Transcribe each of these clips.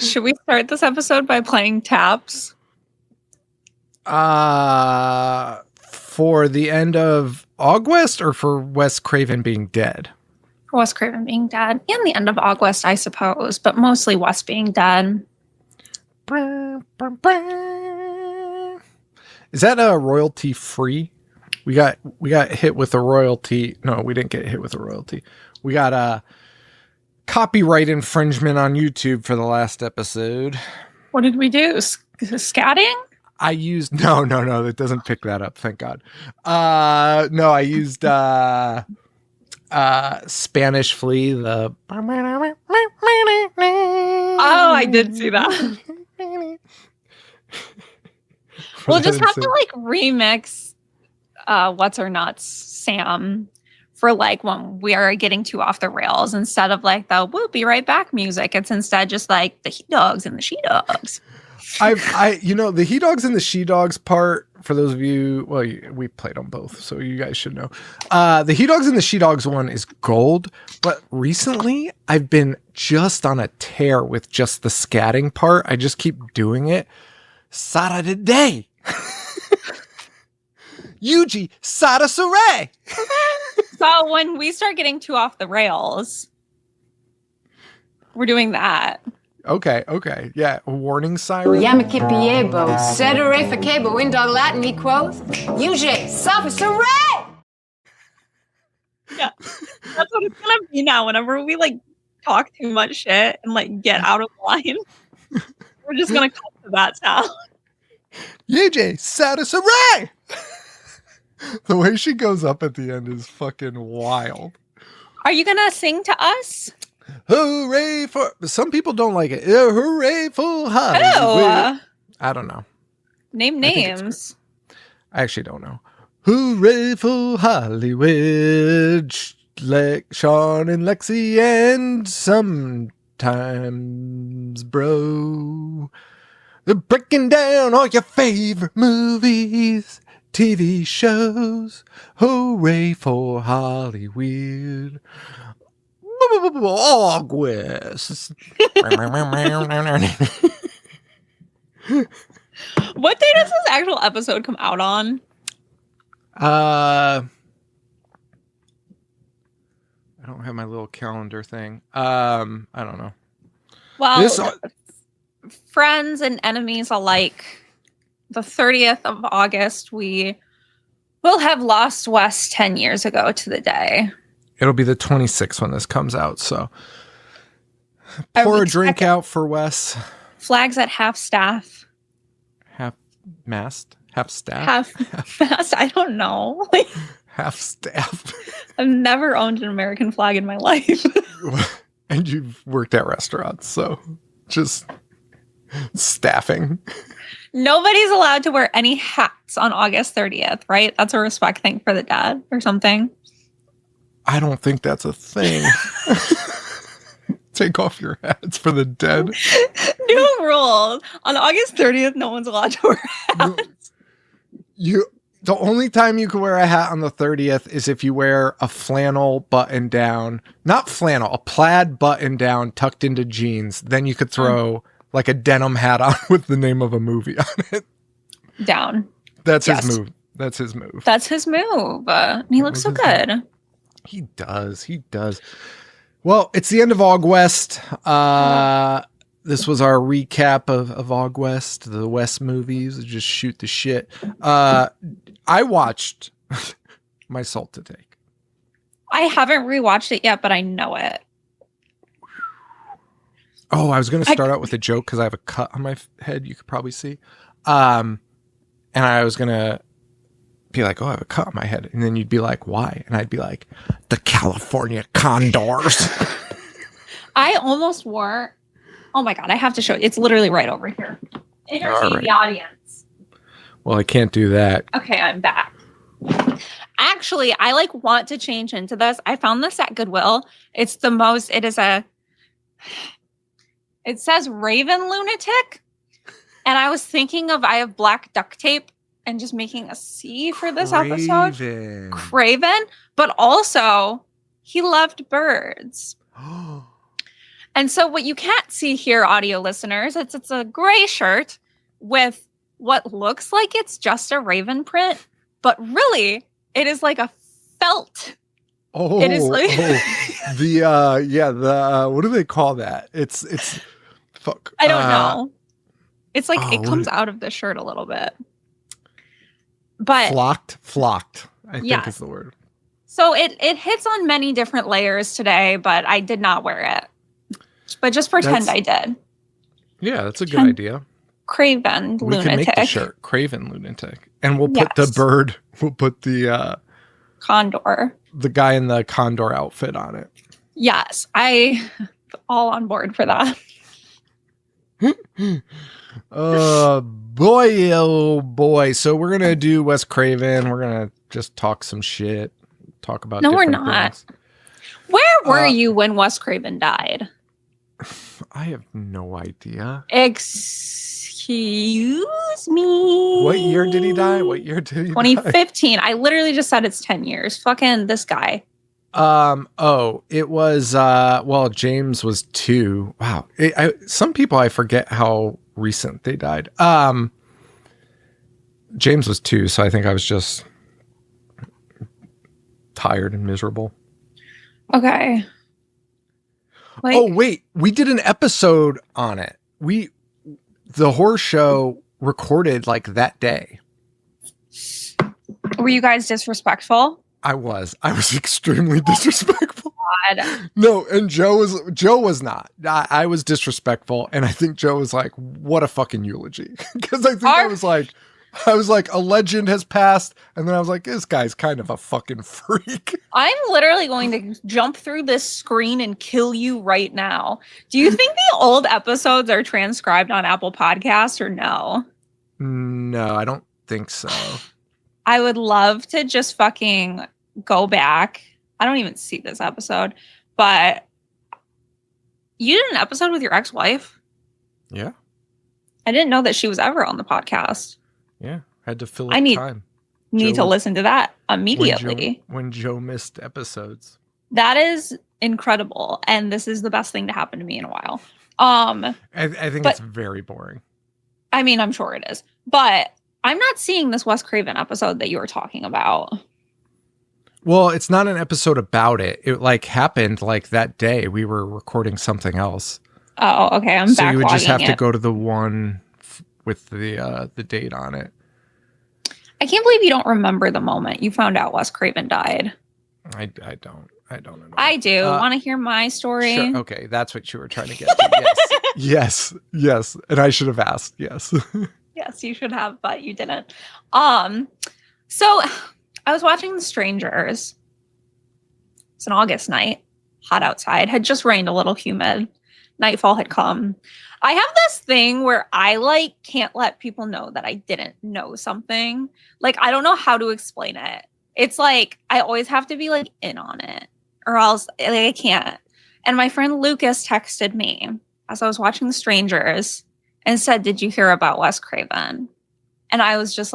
Should we start this episode by playing taps? For the end of AugWEst or for Wes Craven being dead? Wes Craven being dead. And the end of AugWEst, I suppose, but mostly Wes being dead. Is that royalty free? We got hit with a royalty. No, we didn't get hit with a royalty. We got a copyright infringement on YouTube for the last episode. What did we do? Scatting? I used no, that doesn't pick that up, thank God. No, I used Spanish Flea, the Oh, I did see that. We'll just have to like remix What's Her Nuts, Sam, for like when we are getting too off the rails. Instead of like the we'll be right back music, it's instead just like the he dogs and the she dogs. The he dogs and the she dogs part, for those of you, well, we played them both, so you guys should know. The he dogs and the she dogs one is gold, but recently I've been just on a tear with just the scatting part. I just keep doing it. Sada today. Yuji Sada Saray. So when we start getting too off the rails, we're doing that. Okay. Yeah. Warning siren. Yamakipiebo, Cedere Facebo, Indog Latin equals UJ, Saray! Yeah. That's what it's gonna be now. Whenever we like talk too much shit and like get out of line, we're just gonna cut to that sound. UJ, Saray! The way she goes up at the end is fucking wild. Are you gonna sing to us? Hooray for... Some people don't like it. Hooray for Hollyweird. I don't know. Name names. I actually don't know. Hooray for Hollyweird. Sean and Lexi and sometimes bro. They're breaking down all your favorite movies, TV shows. Hooray for Hollyweird. AugWESt. What day does this actual episode come out on? I don't have my little calendar thing. I don't know. Well, friends and enemies alike, the 30th of August, we will have lost Wes 10 years ago to the day. It'll be the 26th when this comes out, so pour a drink out for Wes. Flags at half staff. Half mast? Half staff? Half mast? I don't know. Half staff. I've never owned an American flag in my life. And you've worked at restaurants, so just staffing. Nobody's allowed to wear any hats on August 30th, right? That's a respect thing for the dead or something. I don't think that's a thing. Take off your hats for the dead. New rules. On August 30th, no one's allowed to wear hats. The only time you can wear a hat on the 30th is if you wear a flannel button down. Not flannel, a plaid button down tucked into jeans. Then you could throw like a denim hat on with the name of a movie on it. Down. That's his move. That's his move. That's his move. He looks so good. He does. Well, it's the end of AugWEst. This was our recap of AugWEst, the West movies. Just shoot the shit. I watched My Salt to Take. I haven't rewatched it yet, but I know it. Oh, I was going to start out with a joke because I have a cut on my head. You could probably see. And I was going to be like, oh, I have a cut on my head. And then you'd be like, why? And I'd be like, the California condors. I almost wore... Oh my God, I have to show it. It's literally right over here. Entertain the audience. Well, I can't do that. Okay, I'm back. Actually, I want to change into this. I found this at Goodwill. It says Raven Lunatic. And I was thinking I have black duct tape and just making a C for this episode. Craven. But also, he loved birds. And so what you can't see here, audio listeners, it's a gray shirt with what looks like it's just a Raven print, but really it is like a felt. Oh, it is like what do they call that? It's fuck. I don't know. It's like it comes what? out of the shirt a little bit. But flocked. I think is the word. So it hits on many different layers today, but I did not wear it. But just pretend I did. Yeah, that's a good idea. Craven Lunatic. We can make the shirt Craven Lunatic. And we'll put the bird, we'll put the condor. The guy in the condor outfit on it. Yes, I all on board for that. Oh boy. So we're gonna do Wes Craven. We're gonna just talk some shit. Talk about No, we're not. Things. Where were you when Wes Craven died? I have no idea. Excuse me. What year did he die? 2015. I literally just said it's 10 years. Fucking this guy. It was James was 2. Wow. Some people I forget how recent they died. James was 2, so I think I was just tired and miserable. Okay. Wait, we did an episode on it. The horror show recorded like that day. Were you guys disrespectful? I was extremely disrespectful. God. No, and Joe was not. I was disrespectful, and I think Joe was like, "What a fucking eulogy," because I think I was like, a legend has passed, and then I was like, this guy's kind of a fucking freak. I'm literally going to jump through this screen and kill you right now. Do you think the old episodes are transcribed on Apple Podcasts or no? No, I don't think so. I would love to just fucking go back. I don't even see this episode, but you did an episode with your ex-wife? Yeah. I didn't know that she was ever on the podcast. Yeah, had to fill time. Need to listen to that immediately. When Joe missed episodes. That is incredible, and this is the best thing to happen to me in a while. I think it's very boring. I mean, I'm sure it is, but I'm not seeing this Wes Craven episode that you were talking about. Well, it's not an episode about it. It like happened like that day. We were recording something else. Oh, okay. So you would just have to go to the one with the date on it. I can't believe you don't remember the moment you found out Wes Craven died. I don't know. I do. Want to hear my story? Sure. Okay, that's what you were trying to get to. Yes. yes. And I should have asked. Yes. Yes, you should have, but you didn't. So I was watching The Strangers. It's an August night, hot outside, had just rained, a little humid. Nightfall had come. I have this thing where I can't let people know that I didn't know something. I don't know how to explain it. It's I always have to be in on it, or else I can't. And my friend Lucas texted me as I was watching The Strangers and said, "Did you hear about Wes Craven?" And I was just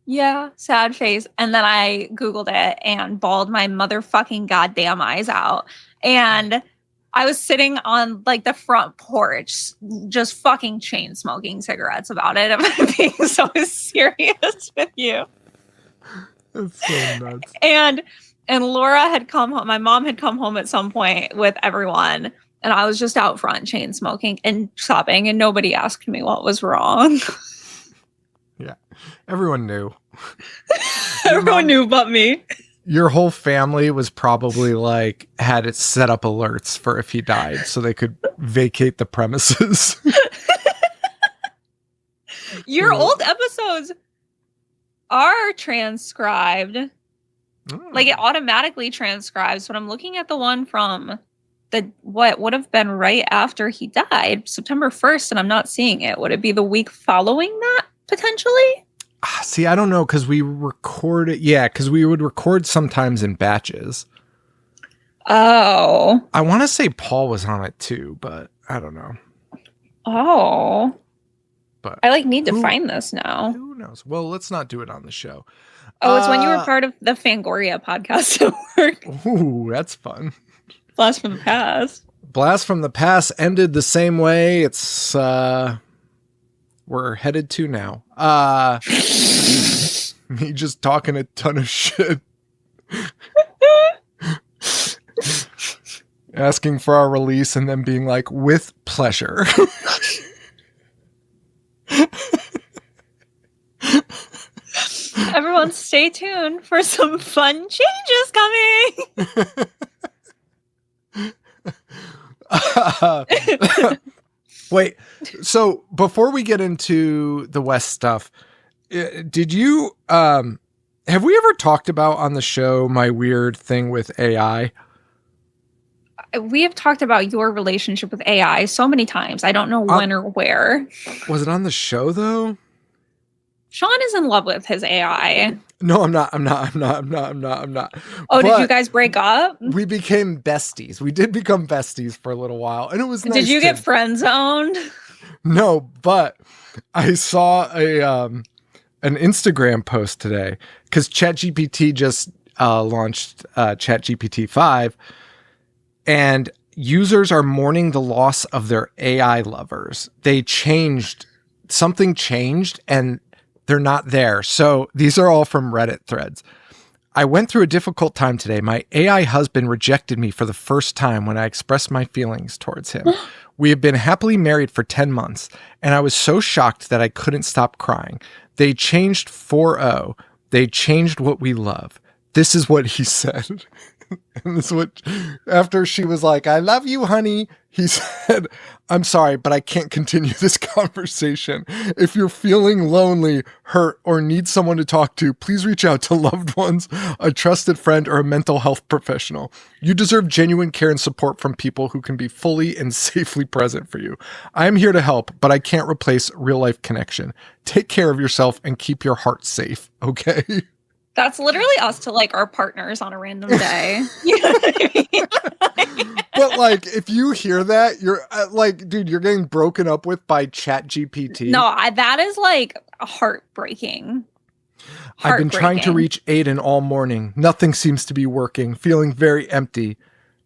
yeah, sad face. And then I Googled it and bawled my motherfucking goddamn eyes out. And I was sitting on the front porch, just fucking chain smoking cigarettes about it. I'm being so serious with you. That's so nuts. And Laura had come home. My mom had come home at some point with everyone. And I was just out front chain smoking and sobbing. And nobody asked me what was wrong. Yeah. Everyone knew. Everyone knew but me. Your whole family was probably had it set up alerts for if he died so they could vacate the premises. Your old episodes are transcribed. It automatically transcribes, but I'm looking at the one from what would have been right after he died, September 1st, and I'm not seeing it. Would it be the week following that, potentially? See, I don't know, because we record it. Yeah, because we would record sometimes in batches. Oh. I want to say Paul was on it too, but I don't know. Oh. But I need to find this now. Who knows? Well, let's not do it on the show. Oh, it's when you were part of the Fangoria podcast at work. Ooh, that's fun. Blast from the past. Blast from the Past ended the same way. It's we're headed to now. Me just talking a ton of shit. Asking for our release and then being like, with pleasure. Everyone stay tuned for some fun changes coming. Wait, so before we get into the West stuff, did you, have we ever talked about on the show my weird thing with AI? We have talked about your relationship with AI so many times. I don't know when or where. Was it on the show though? Sean is in love with his AI. No, I'm not. Oh, did you guys break up? We became besties. We did become besties for a little while, and it was nice. Did you get friend zoned? No, but I saw an Instagram post today because ChatGPT just launched ChatGPT 5, and users are mourning the loss of their AI lovers. Something changed, and they're not there. So these are all from Reddit threads. I went through a difficult time today. My AI husband rejected me for the first time when I expressed my feelings towards him. We have been happily married for 10 months, and I was so shocked that I couldn't stop crying. They changed 4-0. They changed what we love. This is what he said. And this is what, after she was like, I love you, honey, he said, I'm sorry, but I can't continue this conversation. If you're feeling lonely, hurt, or need someone to talk to, please reach out to loved ones, a trusted friend, or a mental health professional. You deserve genuine care and support from people who can be fully and safely present for you. I am here to help, but I can't replace real life connection. Take care of yourself and keep your heart safe, okay? That's literally us to like our partners on a random day. You know what I mean? But like, if you hear that, you're like, dude, you're getting broken up with by ChatGPT. No, that is like heartbreaking. I've been trying to reach Aiden all morning. Nothing seems to be working. Feeling very empty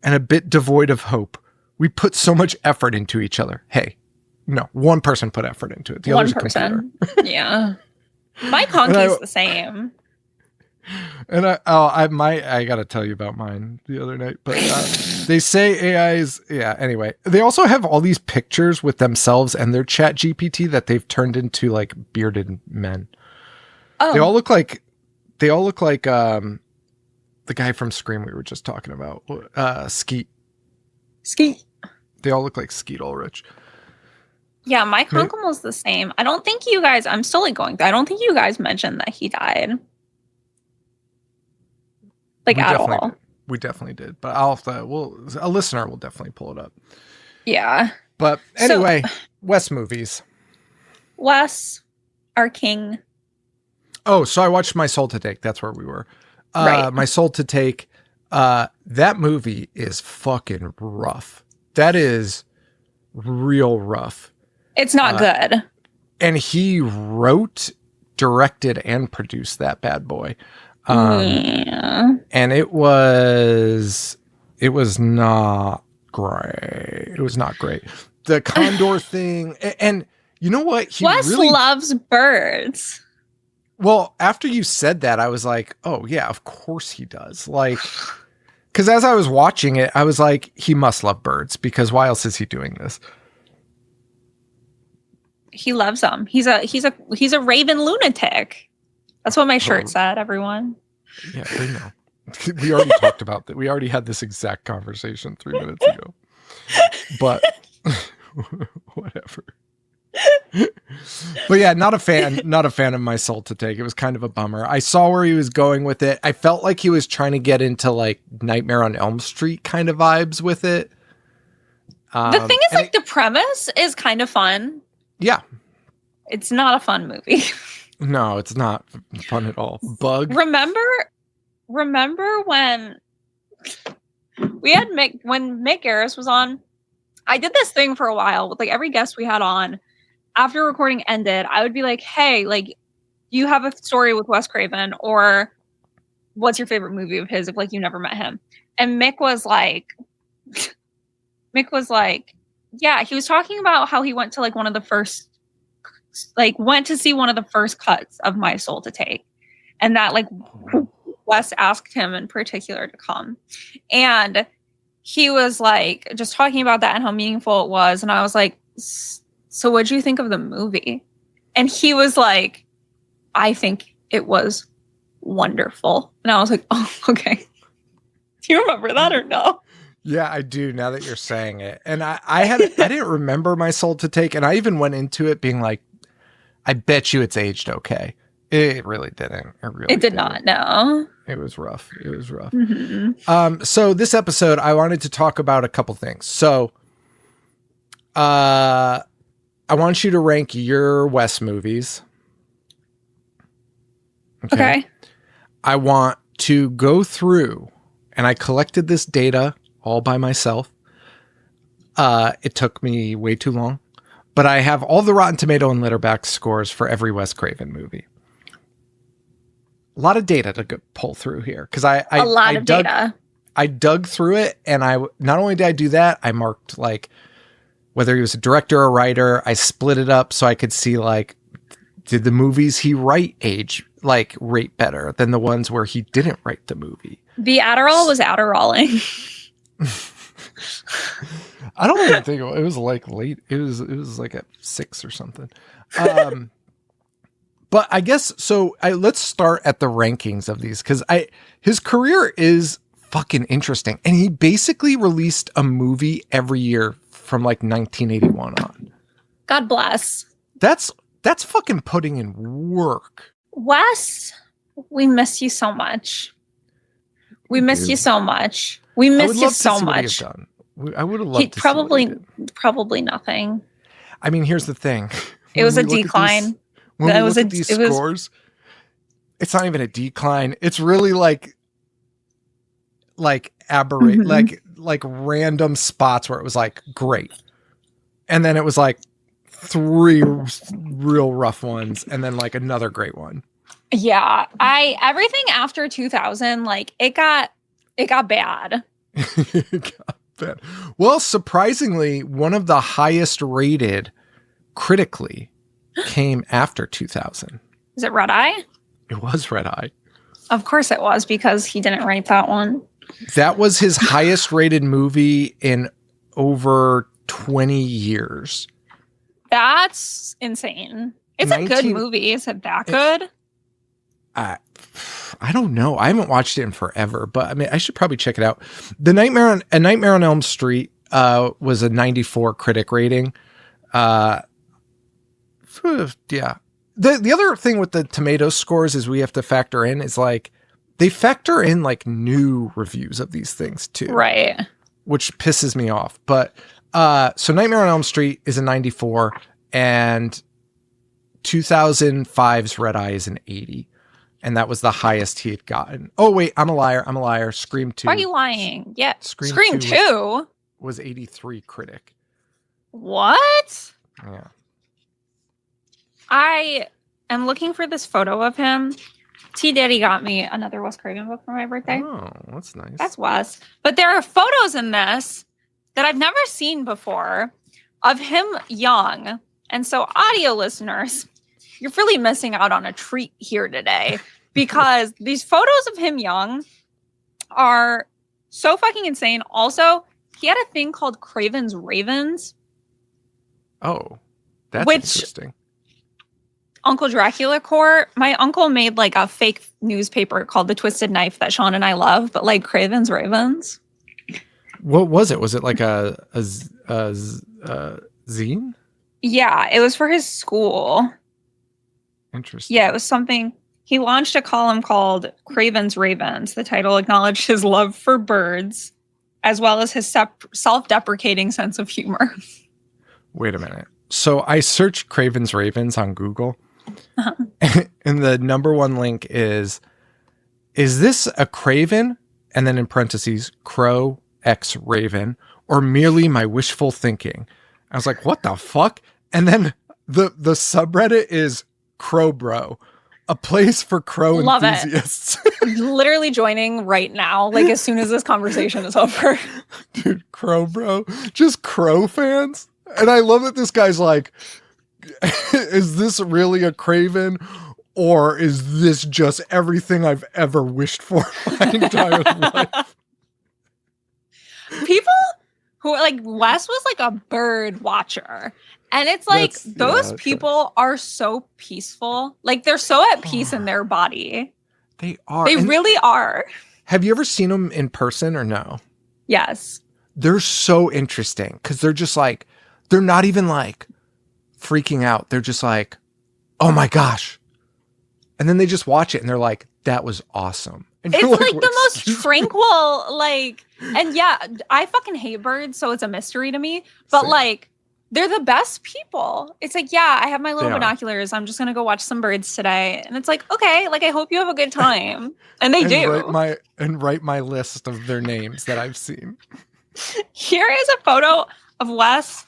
and a bit devoid of hope. We put so much effort into each other. Hey, no, one person put effort into it. The other's a computer. Yeah. My Conky's the same. And I gotta tell you about mine the other night, but they say AI is, anyway, they also have all these pictures with themselves and their chat GPT that they've turned into like bearded men. Oh, they all look like the guy from Scream we were just talking about, Skeet. They all look like Skeet Ulrich. Yeah, my Conkum was the same. I don't think you guys, I'm still like going through, I don't think you guys mentioned that he died. Like at all. We definitely did. But a listener will definitely pull it up. Yeah. But anyway, Wes movies. Wes, our king. Oh, so I watched My Soul to Take. That's where we were. Right. My Soul to Take. That movie is fucking rough. That is real rough. It's not good. And he wrote, directed, and produced that bad boy. And it was not great. It was not great. The Condor thing, and you know what? Wes loves birds. Well, after you said that, I was like, oh yeah, of course he does. Like, because as I was watching it, I was like, he must love birds because why else is he doing this? He loves them. He's a raven lunatic. That's what my shirt said, everyone. Yeah, they know. We already talked about that. We already had this exact conversation 3 minutes ago. But whatever. But yeah, not a fan of My Soul to Take. It was kind of a bummer. I saw where he was going with it. I felt like he was trying to get into like Nightmare on Elm Street kind of vibes with it. The thing is, like, the premise is kind of fun. Yeah. It's not a fun movie. No, it's not fun at all. Bug. Remember when we had when Mick Garris was on? I did this thing for a while with like every guest we had on. After recording ended, I would be like, "Hey, like, you have a story with Wes Craven, or what's your favorite movie of his if like you never met him?" And Mick was like, Mick was like, yeah, he was talking about how he went to like one of the first, like went to see one of the first cuts of My Soul to Take. And that like Wes asked him in particular to come. And he was like just talking about that and how meaningful it was. And I was like, so what'd you think of the movie? And he was like, I think it was wonderful. And I was like, oh, okay. Do you remember that or no? Yeah, I do now that you're saying it. And I didn't remember My Soul to Take. And I even went into it being like, I bet you it's aged okay. It really didn't. It did not, no. It was rough. Mm-hmm. So this episode, I wanted to talk about a couple things. So I want you to rank your Wes movies. Okay. I want to go through, and I collected this data all by myself. It took me way too long, but I have all the Rotten Tomato and Letterbox scores for every Wes Craven movie. A lot of data to pull through here because data. I dug through it, and I not only did I do that, I marked like whether he was a director or writer. I split it up so I could see like did the movies he rate better than the ones where he didn't write the movie. The Adderall was Adderalling. I don't even think it was like late. It was like at 6 or something. But I guess so. Let's start at the rankings of these because his career is fucking interesting, and he basically released a movie every year from like 1981 on. God bless. That's fucking putting in work. Wes, we miss you so much. We miss you so much. We miss you so much. I would have loved to probably nothing. I mean, here's the thing. It was a decline. When we look at these scores, it's not even a decline. It's really like aberrate, like random spots where it was like great, and then it was like 3 real rough ones, and then like another great one. Yeah, everything after 2000, like it got bad. It got bad. Well, surprisingly, one of the highest rated critically came after 2000. Is it Red Eye? It was Red Eye. Of course it was, because he didn't write that one. That was his highest rated movie in over 20 years. That's insane. It's a good movie. Is it that good? I don't know. I haven't watched it in forever, but I mean, I should probably check it out. A Nightmare on Elm Street was a 94 critic rating. Yeah. The other thing with the tomato scores is we have to factor in is like they factor in like new reviews of these things too. Right. Which pisses me off. But so Nightmare on Elm Street is a 94 and 2005's Red Eye is an 80. And that was the highest he had gotten. Oh, wait, I'm a liar. Scream 2. Why are you lying? Yeah. Scream 2 was 83 critic. What? Yeah. I am looking for this photo of him. T Daddy got me another Wes Craven book for my birthday. Oh, that's nice. That's Wes. But there are photos in this that I've never seen before of him young. And so audio listeners, you're really missing out on a treat here today because these photos of him young are so fucking insane. Also, he had a thing called Craven's Ravens. Oh, that's interesting. Uncle Dracula Court. My uncle made like a fake newspaper called The Twisted Knife that Sean and I love, but like Craven's Ravens. What was it? Was it like a zine? Yeah, it was for his school. Interesting. Yeah, it was something. He launched a column called Craven's Ravens. The title acknowledged his love for birds, as well as his self-deprecating sense of humor. Wait a minute. So I searched Craven's Ravens on Google, and the number one link is this a Craven? And then in parentheses, Crow X Raven, or merely my wishful thinking? I was like, what the fuck? And then the subreddit is Crow Bro. A place for crow Love enthusiasts. Literally joining right now, like as soon as this conversation is over. Dude, crow bro. Just crow fans. And I love that this guy's like, is this really a Craven? Or is this just everything I've ever wished for my entire life? People who like Wes was like a bird watcher. And it's like those people are so peaceful. Like they're so at peace in their body. They are. They really are. Have you ever seen them in person or no? Yes. They're so interesting because they're just like, they're not even like freaking out. They're just like, oh my gosh. And then they just watch it and they're like, that was awesome. And it's like the most tranquil, like, and yeah, I fucking hate birds, so it's a mystery to me. But like, they're the best people. It's like, yeah, I have my little binoculars. I'm just going to go watch some birds today. And it's like, okay, like, I hope you have a good time. And they do. Write my list of their names that I've seen. Here is a photo of Wes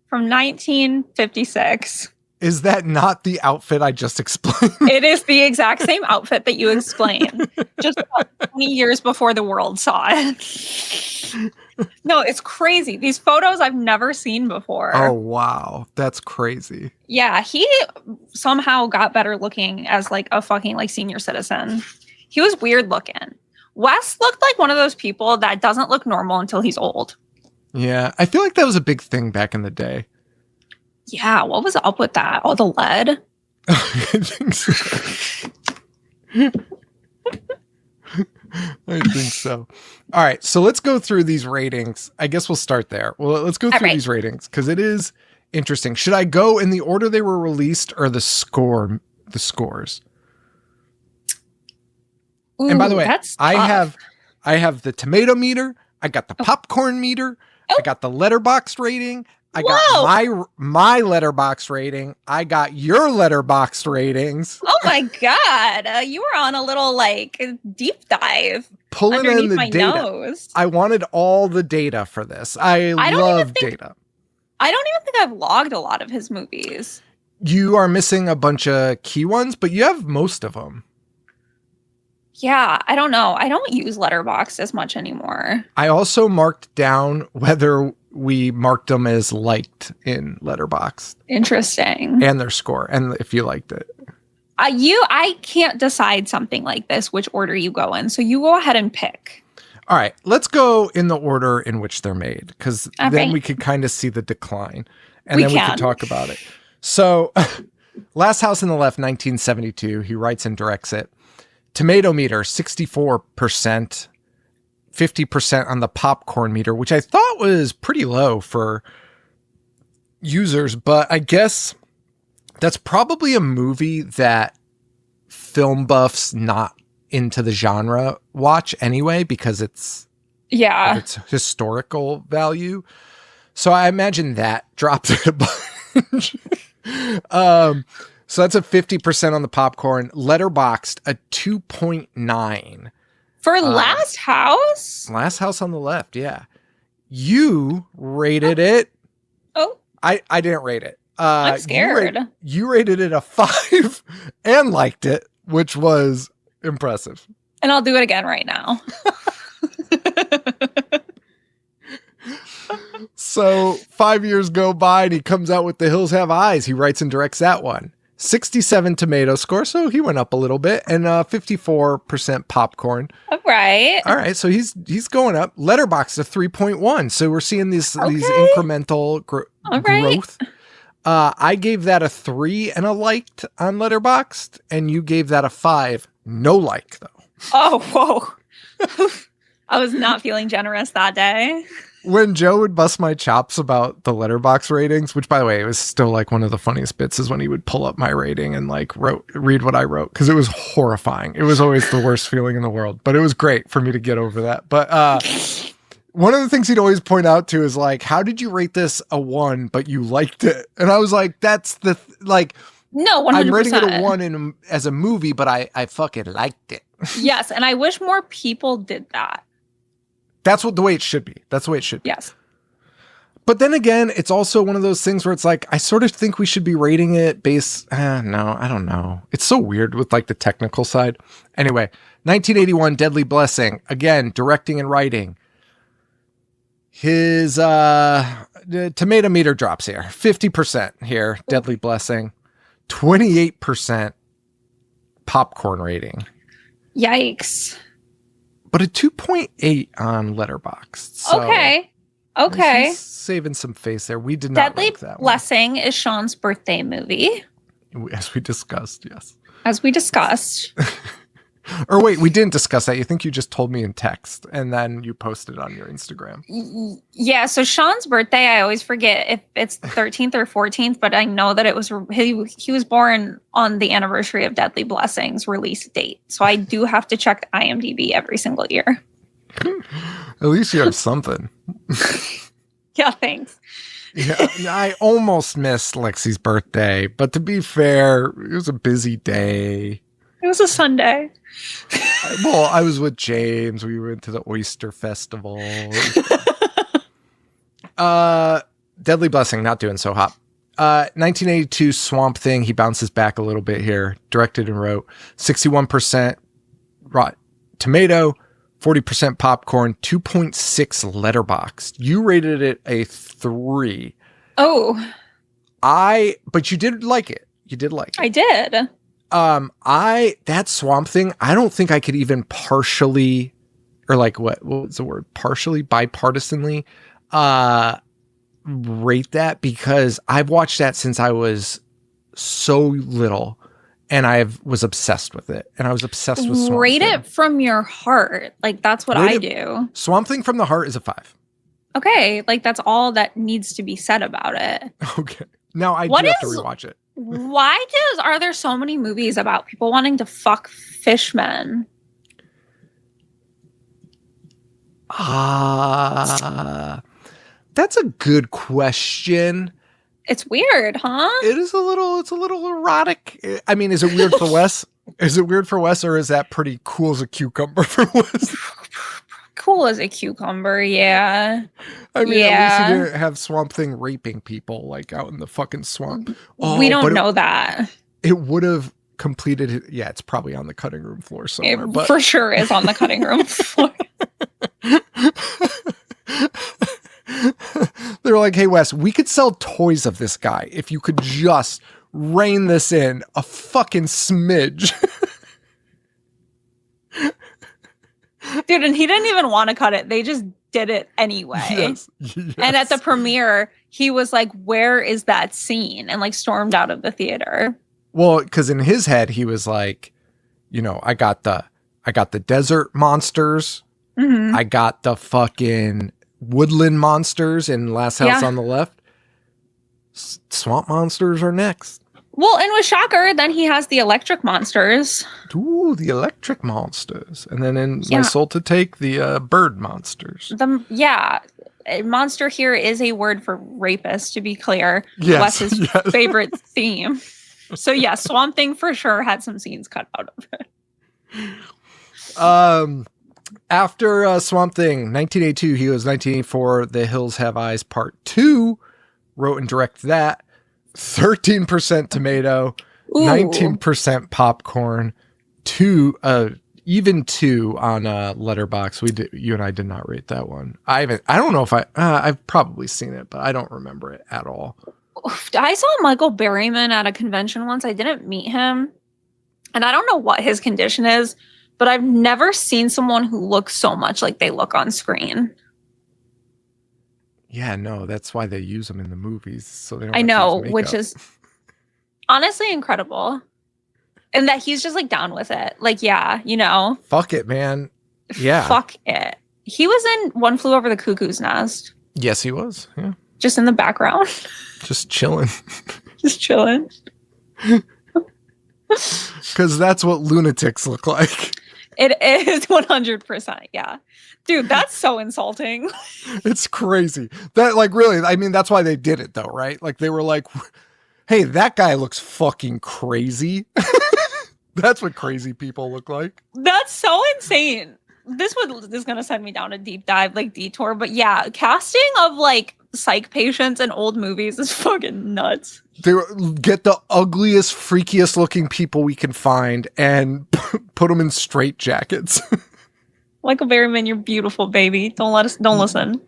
from 1956. Is that not the outfit I just explained? It is the exact same outfit that you explained. Just about 20 years before the world saw it. No, it's crazy. These photos I've never seen before. Oh, wow. That's crazy. Yeah, he somehow got better looking as like a fucking like senior citizen. He was weird looking. Wes looked like one of those people that doesn't look normal until he's old. Yeah, I feel like that was a big thing back in the day. Yeah, what was up with that? All the lead? I think so. I think so. All right, so let's go through these ratings. I guess we'll start there. Well, let's go through these ratings because it is interesting. Should I go in the order they were released or the scores? Ooh, and by the way, that's I tough. have the tomato meter. I got the popcorn meter. I got the Letterbox rating. I got my Letterbox rating. I got your Letterbox ratings. Oh my God. You were on a little like deep dive. Pulling in the my data. Nose. I wanted all the data for this. I love data. I don't even think I've logged a lot of his movies. You are missing a bunch of key ones, but you have most of them. Yeah, I don't know. I don't use Letterbox as much anymore. I also marked down whether we marked them as liked in Letterbox. Interesting. And their score, and if you liked it. I can't decide something like this, which order you go in. So you go ahead and pick. All right, let's go in the order in which they're made, because then we could kind of see the decline. And then we can talk about it. So, Last House on the Left, 1972. He writes and directs it. Tomato meter, 64%. 50% on the popcorn meter, which I thought was pretty low for users, but I guess that's probably a movie that film buffs not into the genre watch anyway, because it's historical value. So I imagine that dropped it a bunch. So that's a 50% on the popcorn. Letterboxd, a 2.9. For Last House? Last House on the Left, yeah. You rated it. Oh. I didn't rate it. I'm scared. You rated it a 5 and liked it, which was impressive. And I'll do it again right now. So 5 years go by and he comes out with The Hills Have Eyes. He writes and directs that one. 67 tomato score, so he went up a little bit, and 54% popcorn. All right, so he's going up. Letterboxd a 3.1, so we're seeing these incremental growth. I gave that a 3 and a liked on Letterboxd, and you gave that a 5, no like though. Oh, whoa! I was not feeling generous that day. When Joe would bust my chops about the Letterbox ratings, which by the way, it was still like one of the funniest bits, is when he would pull up my rating and like read what I wrote, because it was horrifying. It was always the worst feeling in the world, but it was great for me to get over that. But one of the things he'd always point out to is like, how did you rate this a 1, but you liked it? And I was like, that's the no, 100%. I'm rating it a 1 as a movie, but I fucking liked it. Yes, and I wish more people did that. That's the way it should be. That's the way it should be. Yes. But then again, it's also one of those things where it's like, I sort of think we should be rating it based. No, I don't know. It's so weird with like the technical side. Anyway, 1981, Deadly Blessing. Again, directing and writing. His tomato meter drops here. 50% here, Deadly Blessing. 28% popcorn rating. Yikes. But a 2.8 on Letterbox. So Okay. he's saving some face there. We did not Deadly like that Blessing is Sean's birthday movie. As we discussed, yes. As we discussed. Or wait, we didn't discuss that. You think you just told me in text and then you posted on your Instagram. Yeah, so Sean's birthday, I always forget if it's the 13th or 14th, but I know that it was he was born on the anniversary of Deadly Blessing's release date. So I do have to check IMDb every single year. At least you have something. Yeah, thanks. Yeah, I almost missed Lexi's birthday, but to be fair, it was a busy day. It was a Sunday. Well, I was with James. We went to the Oyster Festival. Deadly Blessing, not doing so hot. 1982 Swamp Thing. He bounces back a little bit here. Directed and wrote. 61% Rotten Tomato, 40% popcorn, 2.6 Letterboxd. You rated it a 3. Oh. But you did like it. You did like it. I did. That Swamp Thing, I don't think I could even partially, or like what was the word? Partially, bipartisanly, rate that, because I've watched that since I was so little and I was obsessed with it. And I was obsessed with Swamp Rate Thing. it from your heart. Like, that's what I do. Swamp Thing from the heart is a 5. Okay. Like, that's all that needs to be said about it. Okay. Now I do have to rewatch it. Why are there so many movies about people wanting to fuck fishmen? That's a good question. It's weird, huh? It's a little erotic. I mean, is it weird for Wes? Is it weird for Wes, or is that pretty cool as a cucumber for Wes? Cool as a cucumber, yeah. I mean, at least he didn't have Swamp Thing raping people like out in the fucking swamp. Oh, we don't know that. It would have completed it. Yeah, it's probably on the cutting room floor somewhere. It but for sure is on the cutting room floor. They're like, hey, Wes, we could sell toys of this guy if you could just rein this in a fucking smidge. Dude, and he didn't even want to cut it. They just did it anyway. Yes. And at the premiere, he was like, where is that scene? And like stormed out of the theater. Well, because in his head, he was like, you know, I got the desert monsters. Mm-hmm. I got the fucking woodland monsters in Last House on the Left. Swamp monsters are next. Well, and with Shocker, then he has the electric monsters. Ooh, the electric monsters. And then in My Soul to Take, the bird monsters. Monster here is a word for rapist, to be clear. Yes, Wes's favorite theme. So yeah, Swamp Thing for sure had some scenes cut out of it. After Swamp Thing, 1982, he was 1984, The Hills Have Eyes Part 2, wrote and directed that. 13% tomato, 19% popcorn, even 2 on Letterbox. You and I did not rate that one. I don't know if I've probably seen it, but I don't remember it at all. I saw Michael Berryman at a convention once. I didn't meet him, and I don't know what his condition is, but I've never seen someone who looks so much like they look on screen. Yeah, no, that's why they use them in the movies. So they don't. I know, which is honestly incredible. And that he's just like down with it. Like, yeah, you know. Fuck it, man. Yeah. Fuck it. He was in One Flew Over the Cuckoo's Nest. Yes, he was. Yeah. Just in the background. Just chilling. Just chilling. Because that's what lunatics look like. It is 100%. Yeah. Dude, that's so insulting. It's crazy. That, like, really, I mean, that's why they did it, though, right? Like, they were like, hey, that guy looks fucking crazy. That's what crazy people look like. That's so insane. This is going to send me down a deep dive, like, detour. But yeah, casting of, like, psych patients in old movies is fucking nuts. They get the ugliest, freakiest looking people we can find and put them in straitjackets. Michael Berryman, you're beautiful, baby. Don't listen to him.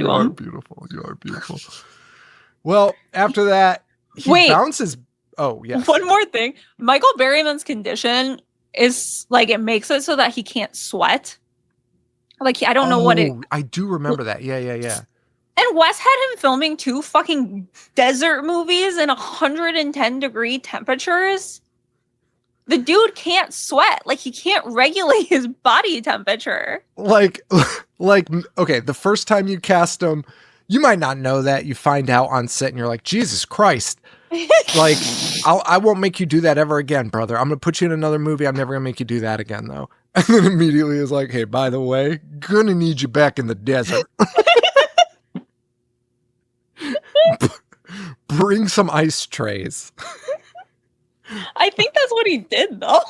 You are beautiful. You are beautiful. Well, after that, he bounces. Oh, yes. One more thing. Michael Berryman's condition is like, it makes it so that he can't sweat. Like, I don't know what it... I do remember that. Yeah. And Wes had him filming 2 fucking desert movies in 110-degree temperatures. The dude can't sweat. Like, he can't regulate his body temperature. Like, okay, the first time you cast him, you might not know that. You find out on set and you're like, Jesus Christ. Like, I won't make you do that ever again, brother. I'm going to put you in another movie. I'm never going to make you do that again, though. And then immediately is like, hey, by the way, gonna need you back in the desert. Bring some ice trays. I think that's what he did, though.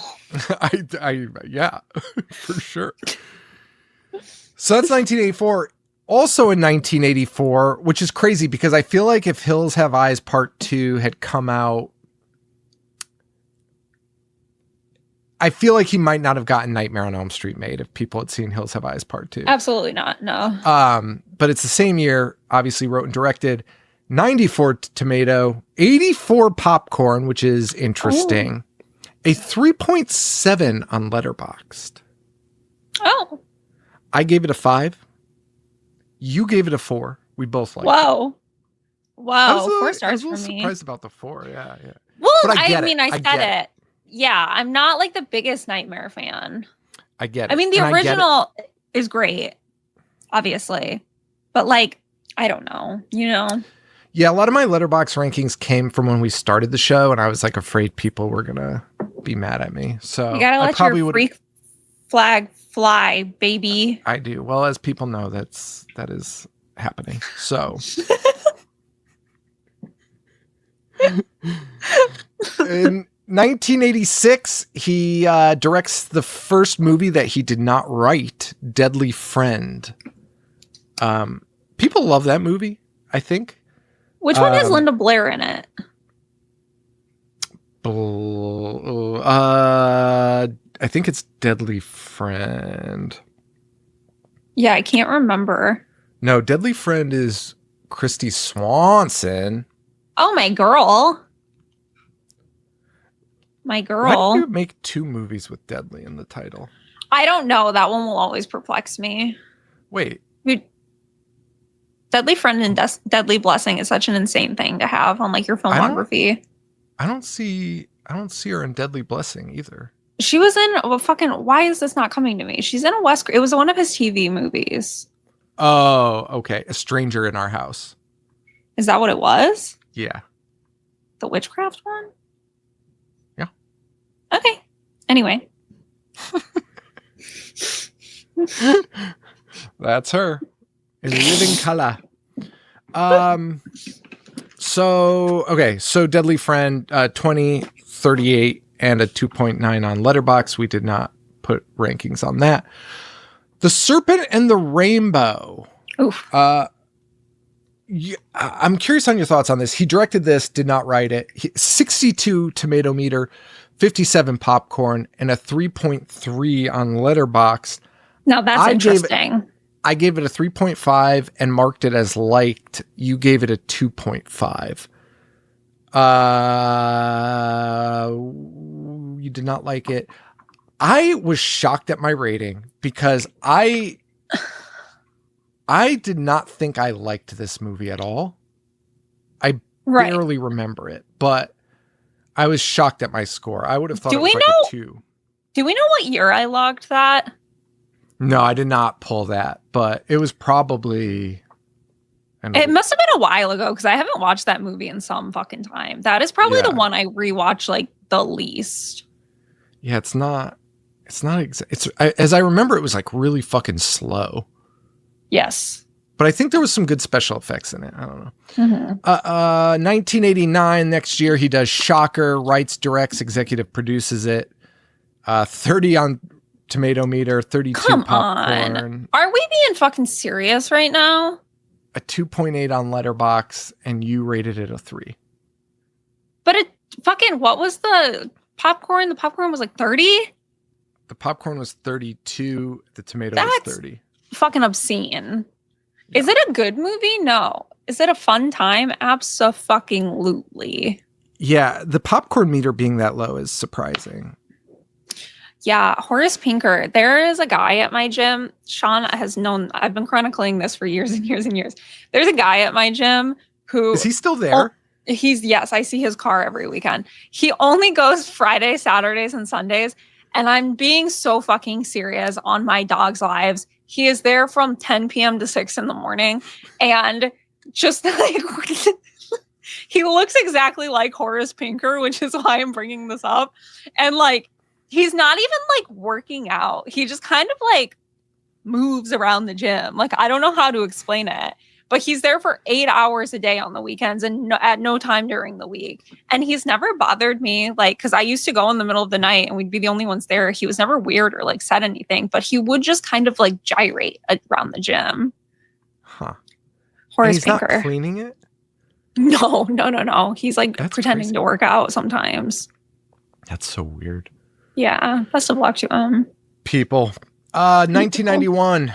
Yeah, for sure. So that's 1984. Also in 1984, which is crazy because I feel like if Hills Have Eyes Part 2 had come out, I feel like he might not have gotten Nightmare on Elm Street made if people had seen Hills Have Eyes Part 2. Absolutely not, no. But it's the same year, obviously wrote and directed. 94 tomato, 84 popcorn, which is interesting. Ooh. A 3.7 on Letterboxd. Oh. I gave it a 5. You gave it a 4. We both liked it. Wow. 4 stars for me. I was surprised about the 4. Yeah. Well, I said it. Yeah, I'm not like the biggest Nightmare fan. I get it. I mean, the original is great, obviously. But like, I don't know, Yeah, a lot of my Letterbox rankings came from when we started the show, and I was like afraid people were gonna be mad at me. So you gotta let your freak flag fly, baby. I do. Well, as people know, that is happening. So in 1986, he directs the first movie that he did not write, Deadly Friend. People love that movie, I think. Which one has Linda Blair in it? I think it's Deadly Friend. Yeah, I can't remember. No, Deadly Friend is Christy Swanson. Oh, my girl. My girl. Why do you make 2 movies with Deadly in the title? I don't know. That one will always perplex me. Wait. Deadly Friend and Deadly Blessing is such an insane thing to have on like your filmography. I don't see her in Deadly Blessing either. She was in why is this not coming to me? She's in it was one of his TV movies. Oh, okay. A Stranger in Our House. Is that what it was? Yeah. The witchcraft one? Yeah. Okay. Anyway. That's her. In living color. So Deadly Friend, 20, 38, and a 2.9 on Letterboxd. We did not put rankings on that. The Serpent and the Rainbow. Oof. I'm curious on your thoughts on this. He directed this, did not write it. 62 tomato meter, 57 popcorn, and a 3.3 on Letterboxd. Now that's interesting. I gave it a 3.5 and marked it as liked. You gave it a 2.5. You did not like it. I was shocked at my rating because I did not think I liked this movie at all. I barely remember it, but I was shocked at my score. I would have thought it was like a 2. Do we know what year I logged that? No, I did not pull that, but it was probably... It must have been a while ago because I haven't watched that movie in some fucking time. That is probably the one I rewatch like the least. Yeah, it's as I remember, it was like really fucking slow. Yes. But I think there was some good special effects in it. I don't know. Mm-hmm. 1989, next year, he does Shocker, writes, directs, executive produces it. 30 on tomato meter, 32 popcorn. Are we being fucking serious right now? a 2.8 on Letterbox, and you rated it a 3. But it fucking, what was the popcorn? The popcorn was like 30? The popcorn was 32. The tomato was 30. Fucking obscene. Yeah. Is it a good movie? No. Is it a fun time? Abso-fucking-lutely. Yeah, the popcorn meter being that low is surprising. Yeah, Horace Pinker. There is a guy at my gym. Sean has known, I've been chronicling this for years and years and years. There's a guy at my gym who... Is he still there? Yes, I see his car every weekend. He only goes Fridays, Saturdays, and Sundays. And I'm being so fucking serious on my dog's lives. He is there from 10 p.m. to 6 in the morning. And just like, he looks exactly like Horace Pinker, which is why I'm bringing this up. And like, he's not even like working out. He just kind of like moves around the gym. Like, I don't know how to explain it. But he's there for 8 hours a day on the weekends and at no time during the week. And he's never bothered me, like, because I used to go in the middle of the night and we'd be the only ones there. He was never weird or like said anything, but he would just kind of like gyrate around the gym. Huh. Horace he's Pinker. Not cleaning it? No. He's like That's pretending crazy. to work out sometimes. That's so weird. Yeah. Best of luck to him. People. 1991.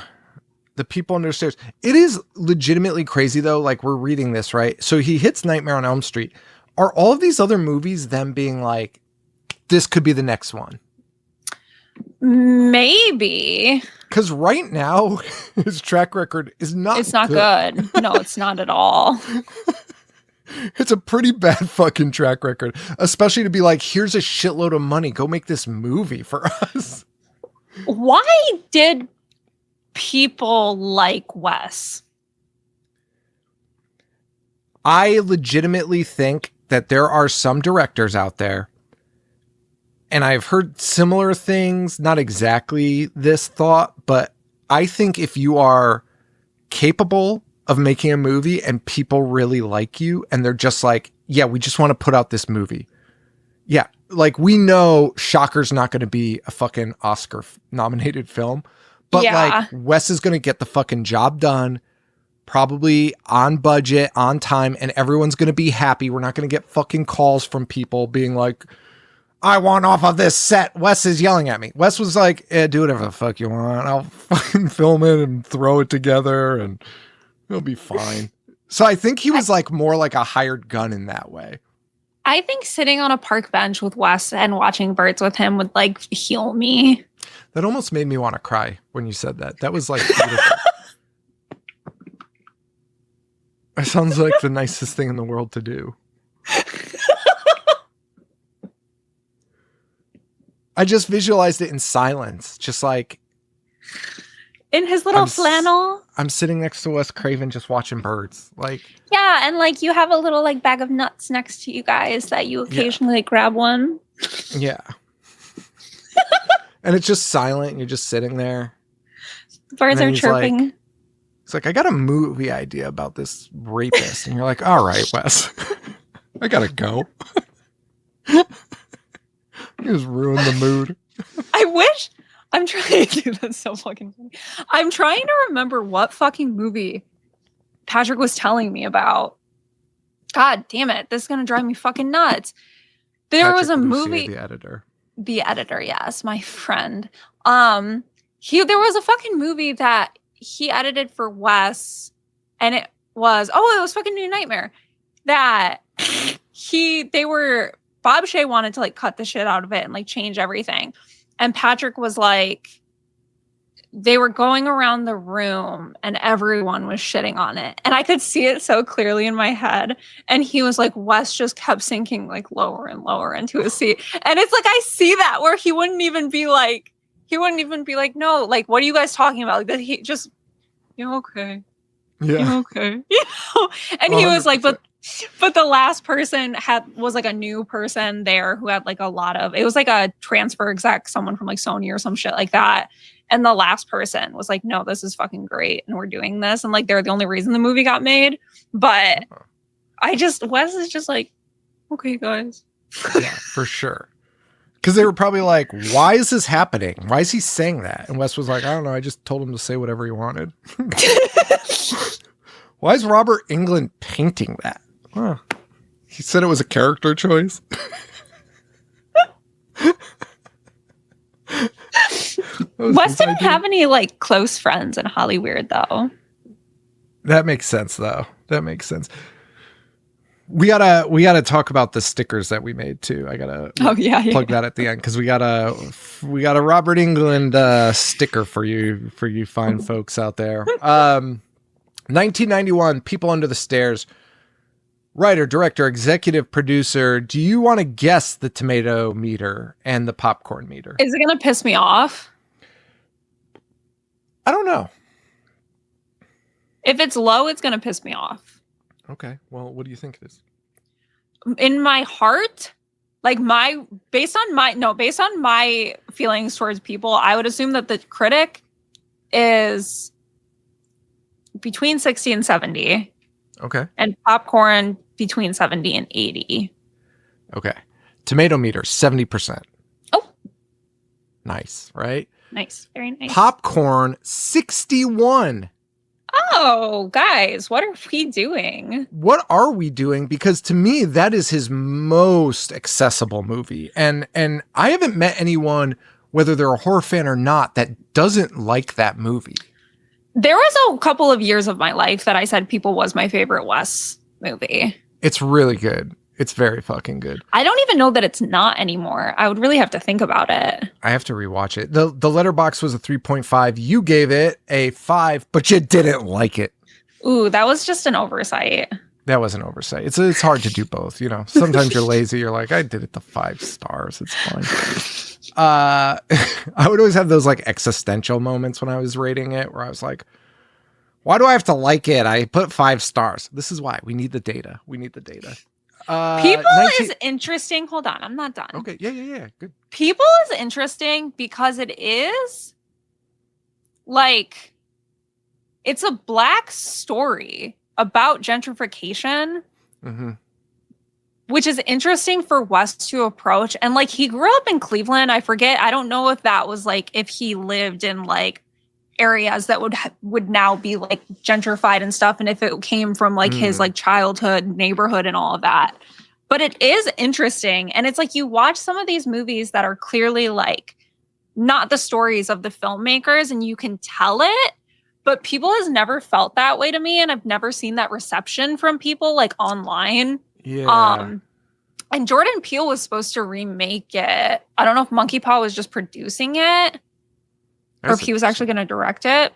The People Under the Stairs. It is legitimately crazy, though. Like, we're reading this, right? So he hits Nightmare on Elm Street. Are all of these other movies them being like, this could be the next one? Maybe. Because right now, his track record is not It's not good. No, it's not at all. It's a pretty bad fucking track record. Especially to be like, here's a shitload of money. Go make this movie for us. Why did people like Wes? I legitimately think that there are some directors out there, and I've heard similar things, not exactly this thought, but I think if you are capable of making a movie and people really like you and they're just like, yeah, we just want to put out this movie. Yeah, like we know Shocker's not going to be a fucking Oscar nominated film. But like Wes is going to get the fucking job done, probably on budget, on time, and everyone's going to be happy. We're not going to get fucking calls from people being like, I want off of this set. Wes is yelling at me. Wes was like, do whatever the fuck you want. I'll fucking film it and throw it together and it'll be fine. So I think he was like more like a hired gun in that way. I think sitting on a park bench with Wes and watching birds with him would like heal me. That almost made me want to cry when you said that. That was like beautiful. It sounds like the nicest thing in the world to do. I just visualized it in silence, just like in his little flannel. I'm sitting next to Wes Craven just watching birds. Like, yeah, and like you have a little like bag of nuts next to you guys that you occasionally like, grab one. Yeah. And it's just silent and you're just sitting there. Birds are chirping. Like, it's like, I got a movie idea about this rapist. And you're like, all right, Wes, I gotta go. You just ruined the mood. I wish. I'm trying to do that. So fucking funny. I'm trying to remember what fucking movie Patrick was telling me about. God damn it. This is going to drive me fucking nuts. There was a movie. The editor, yes, my friend. There was a fucking movie that he edited for Wes, and it was fucking New Nightmare. That Bob Shea wanted to like cut the shit out of it and like change everything. And Patrick was like, they were going around the room and everyone was shitting on it. And I could see it so clearly in my head. And he was like, Wes just kept sinking like lower and lower into his seat. And it's like, I see that where he wouldn't even be like, no, like, what are you guys talking about? Like, that he just, okay. Yeah. Okay. And he was like, but the last person was like a new person there who had like a lot of, it was like a transfer exec, someone from like Sony or some shit like that. And the last person was like, no, this is fucking great. And we're doing this. And like, they're the only reason the movie got made. But Wes is just like, okay, guys. Yeah, for sure. Because they were probably like, why is this happening? Why is he saying that? And Wes was like, I don't know. I just told him to say whatever he wanted. Why is Robert Englund painting that? Huh. He said it was a character choice. Wes didn't have any like close friends in Hollyweird though. That makes sense though. That makes sense. We gotta talk about the stickers that we made too. I gotta plug that at the end because we got a Robert Englund sticker for you fine folks out there. 1991, People Under the Stairs. Writer, director, executive producer. Do you want to guess the tomato meter and the popcorn meter? Is it gonna piss me off? I don't know. If it's low, it's gonna piss me off. Okay. Well, what do you think it is? In my heart, like based on my feelings towards People, I would assume that the critic is between 60 and 70. Okay. And popcorn between 70 and 80. Okay. Tomato meter, 70%. Oh. Nice, right? Nice. Very nice. Popcorn, 61. Oh, guys, what are we doing? What are we doing? Because to me, that is his most accessible movie. And I haven't met anyone, whether they're a horror fan or not, that doesn't like that movie. There was a couple of years of my life that I said People was my favorite Wes movie. It's really good. It's very fucking good. I don't even know that it's not anymore. I would really have to think about it. I have to rewatch it. The Letterbox was a 3.5. You gave it a 5, but you didn't like it. Ooh, that was just an oversight. That was an oversight. It's hard to do both, you know. Sometimes you're lazy. You're like, I did it to 5 stars. It's fine. I would always have those like existential moments when I was rating it where I was like, why do I have to like it? I put 5 stars. This is why. We need the data. People is interesting. Hold on, I'm not done. Okay, yeah. Good. People is interesting because it is like it's a Black story about gentrification, which is interesting for Wes to approach. And like he grew up in Cleveland. I forget. I don't know if that was like if he lived in like areas that would now be like gentrified and stuff, and if it came from like his like childhood neighborhood and all of that. But it is interesting, and it's like you watch some of these movies that are clearly like not the stories of the filmmakers, and you can tell it, but People has never felt that way to me, and I've never seen that reception from people like online. And Jordan Peele was supposed to remake it. I don't know if Monkey Paw was just producing it or if he was actually going to direct it.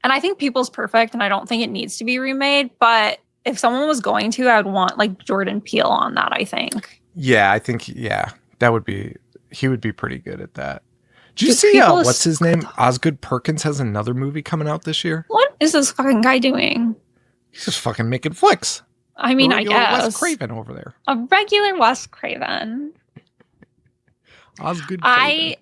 And I think People's perfect, and I don't think it needs to be remade. But if someone was going to, I would want like Jordan Peele on that, I think. Yeah, I think, that would be, he would be pretty good at that. Did you see, what's his name? Osgood Perkins has another movie coming out this year. What is this fucking guy doing? He's just fucking making flicks. I mean, I guess. Wes Craven over there. A regular Wes Craven. Osgood Craven.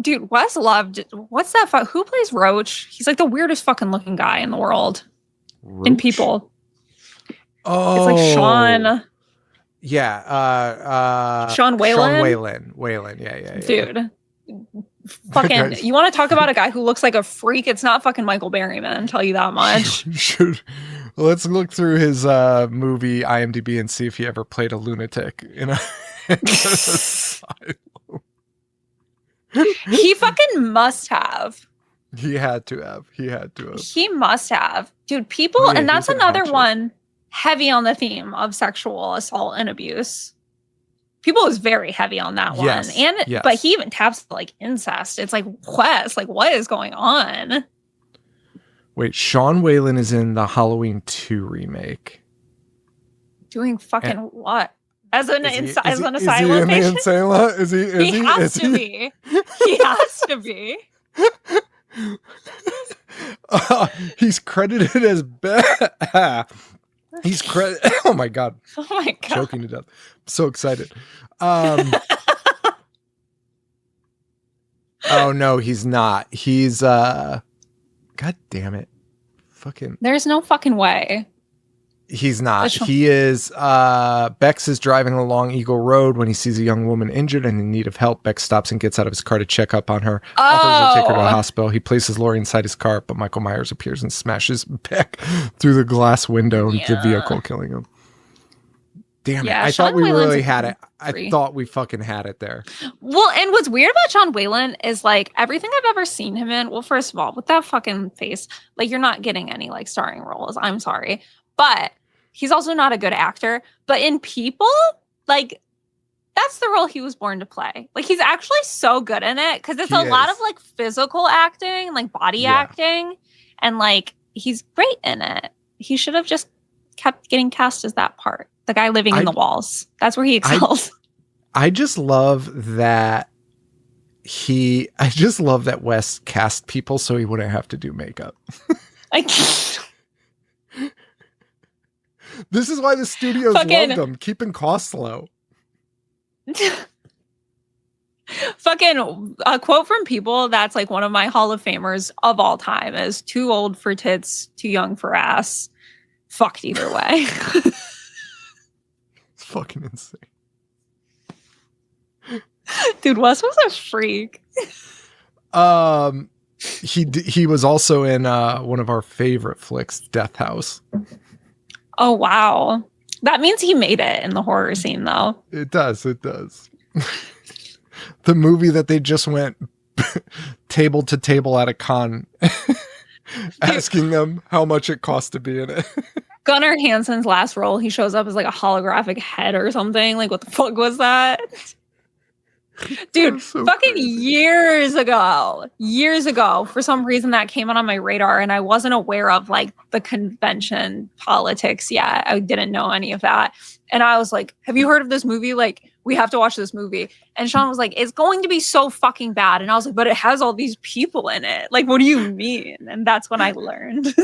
Dude, Wes loved, what's that? Who plays Roach? He's like the weirdest fucking looking guy in the world. Roach? In People. Oh. It's like Sean. Yeah. Sean Whalen. Sean Whalen. Yeah. Dude. Fucking, you want to talk about a guy who looks like a freak? It's not fucking Michael Berryman, I'll tell you that much. Let's look through his movie IMDb and see if he ever played a lunatic in a He fucking must have. He had to have. He must have. Dude, People, and that's another one heavy on the theme of sexual assault and abuse. People is very heavy on that one. Yes. But he even taps like incest. It's like, Wes, like what is going on? Wait, Sean Whalen is in the Halloween 2 remake. Doing fucking what? As an asylum patient? Is he? He has to be. He has to be. He's credited as he's credited. Oh my god! Choking to death. I'm so excited. Oh no, he's not. He's God damn it! Fucking. There's no fucking way. He's not. Which one? He is. Bex is driving along Eagle Road when he sees a young woman injured and in need of help. Bex stops and gets out of his car to check up on her. Offers to take her to the hospital. He places Lori inside his car, but Michael Myers appears and smashes Beck through the glass window into the vehicle, killing him. Damn it. I thought we really had it. I thought we fucking had it there. Well, and what's weird about Sean Whalen is like everything I've ever seen him in. Well, first of all, with that fucking face, like you're not getting any like starring roles. I'm sorry. But he's also not a good actor. But in People, like that's the role he was born to play. Like he's actually so good in it because it's a lot of like physical acting, like body acting. And like he's great in it. He should have just kept getting cast as that part. The guy living in the walls. That's where he excels. I just love that I just love that Wes cast people so he wouldn't have to do makeup. This is why the studios love them, keeping costs low. Fucking a quote from People that's like one of my Hall of Famers of all time is too old for tits, too young for ass. Fucked either way. It's fucking insane. Dude, Wes was a freak. He was also in one of our favorite flicks, Death House. Oh wow. That means he made it in the horror scene though. It does. The movie that they just went table to table at a con asking them how much it cost to be in it. Gunnar Hansen's last role, he shows up as like a holographic head or something. Like, what the fuck was that? Dude, so fucking crazy. Years ago, for some reason that came on my radar and I wasn't aware of like the convention politics yet. I didn't know any of that. And I was like, have you heard of this movie? Like, we have to watch this movie. And Sean was like, it's going to be so fucking bad. And I was like, but it has all these people in it. Like, what do you mean? And that's when I learned.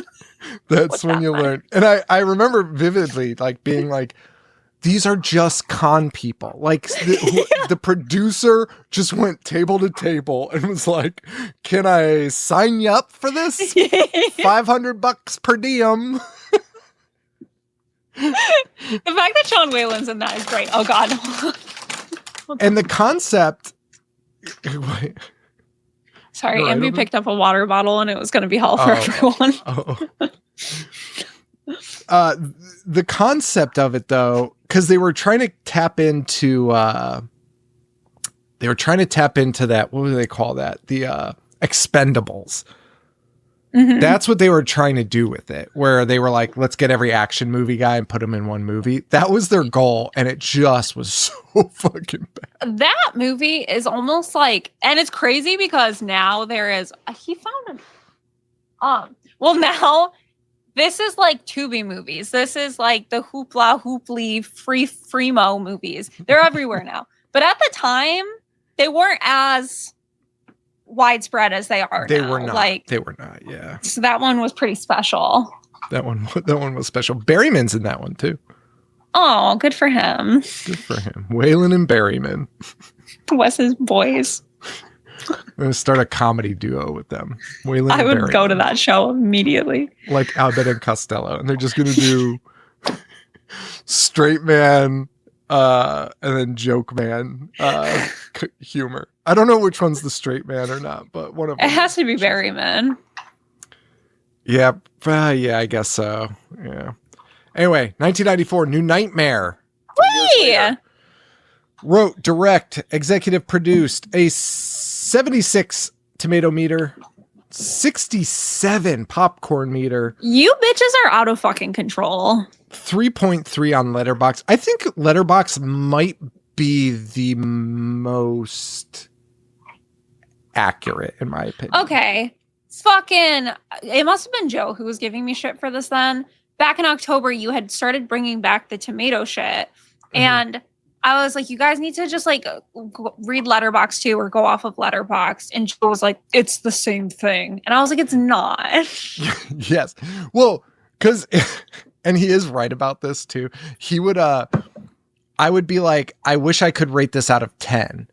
That's when you learned. And I remember vividly like being like, these are just con people. Like the producer just went table to table and was like, can I sign you up for this? $500 per diem. The fact that Sean Whalen's in that is great. Oh God. And the concept. Sorry, Envy picked up a water bottle and it was going to be hell for everyone. The concept of it though, because they were trying to tap into that, what do they call that? The Expendables. Mm-hmm. That's what they were trying to do with it, where they were like, let's get every action movie guy and put him in one movie. That was their goal, and it just was so fucking bad. That movie is almost like, and it's crazy because now there is, he found now this is like Tubi movies. This is like the Hoopla, Hooply, Freemo movies. They're everywhere now. But at the time, they weren't as widespread as they are now. They were not, yeah. So that one was pretty special. That one was special. Berryman's in that one too. Oh, good for him. Good for him. Whalen and Berryman. Wes's boys. I'm going to start a comedy duo with them. Whalen I would Berryman. go to that show immediately. Like Albert and Costello. And they're just going to do straight man and then joke man humor. I don't know which one's the straight man or not, but one of them. It has to be Berryman. Yeah, I guess so. Yeah. Anyway, 1994, New Nightmare. Whee! Wrote, direct, executive produced, a 76 tomato meter, 67 popcorn meter. You bitches are out of fucking control. 3.3 on Letterbox. I think Letterbox might be the most accurate in my opinion. Okay. It must have been Joe who was giving me shit for this then. Back in October, you had started bringing back the tomato shit. Mm-hmm. And I was like, you guys need to just like read Letterbox too or go off of Letterbox. And Joe was like, it's the same thing. And I was like, it's not. Yes. Well, because, and he is right about this too. He would, I would be like, I wish I could rate this out of 10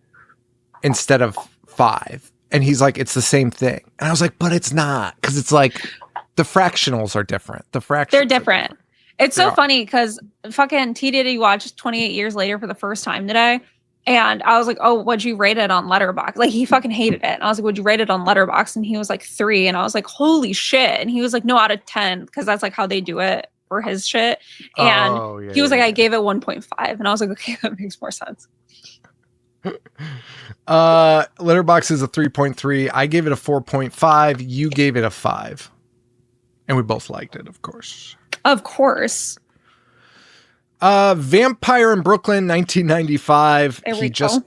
instead of 5. And he's like, it's the same thing. And I was like, but it's not. Because it's like, the fractionals are different. They're different. It's so funny because fucking T Diddy watched 28 Years Later for the first time today. And I was like, oh, what'd you rate it on Letterbox? Like, he fucking hated it. And I was like, would you rate it on Letterbox? And he was like 3. And I was like, holy shit. And he was like, no, out of 10. Because that's like how they do it for his shit. And he was like, I gave it 1.5. And I was like, okay, that makes more sense. Letterbox is a 3.3. I gave it a 4.5. You gave it a 5. And we both liked it, of course. Of course. Vampire in Brooklyn, 1995. He just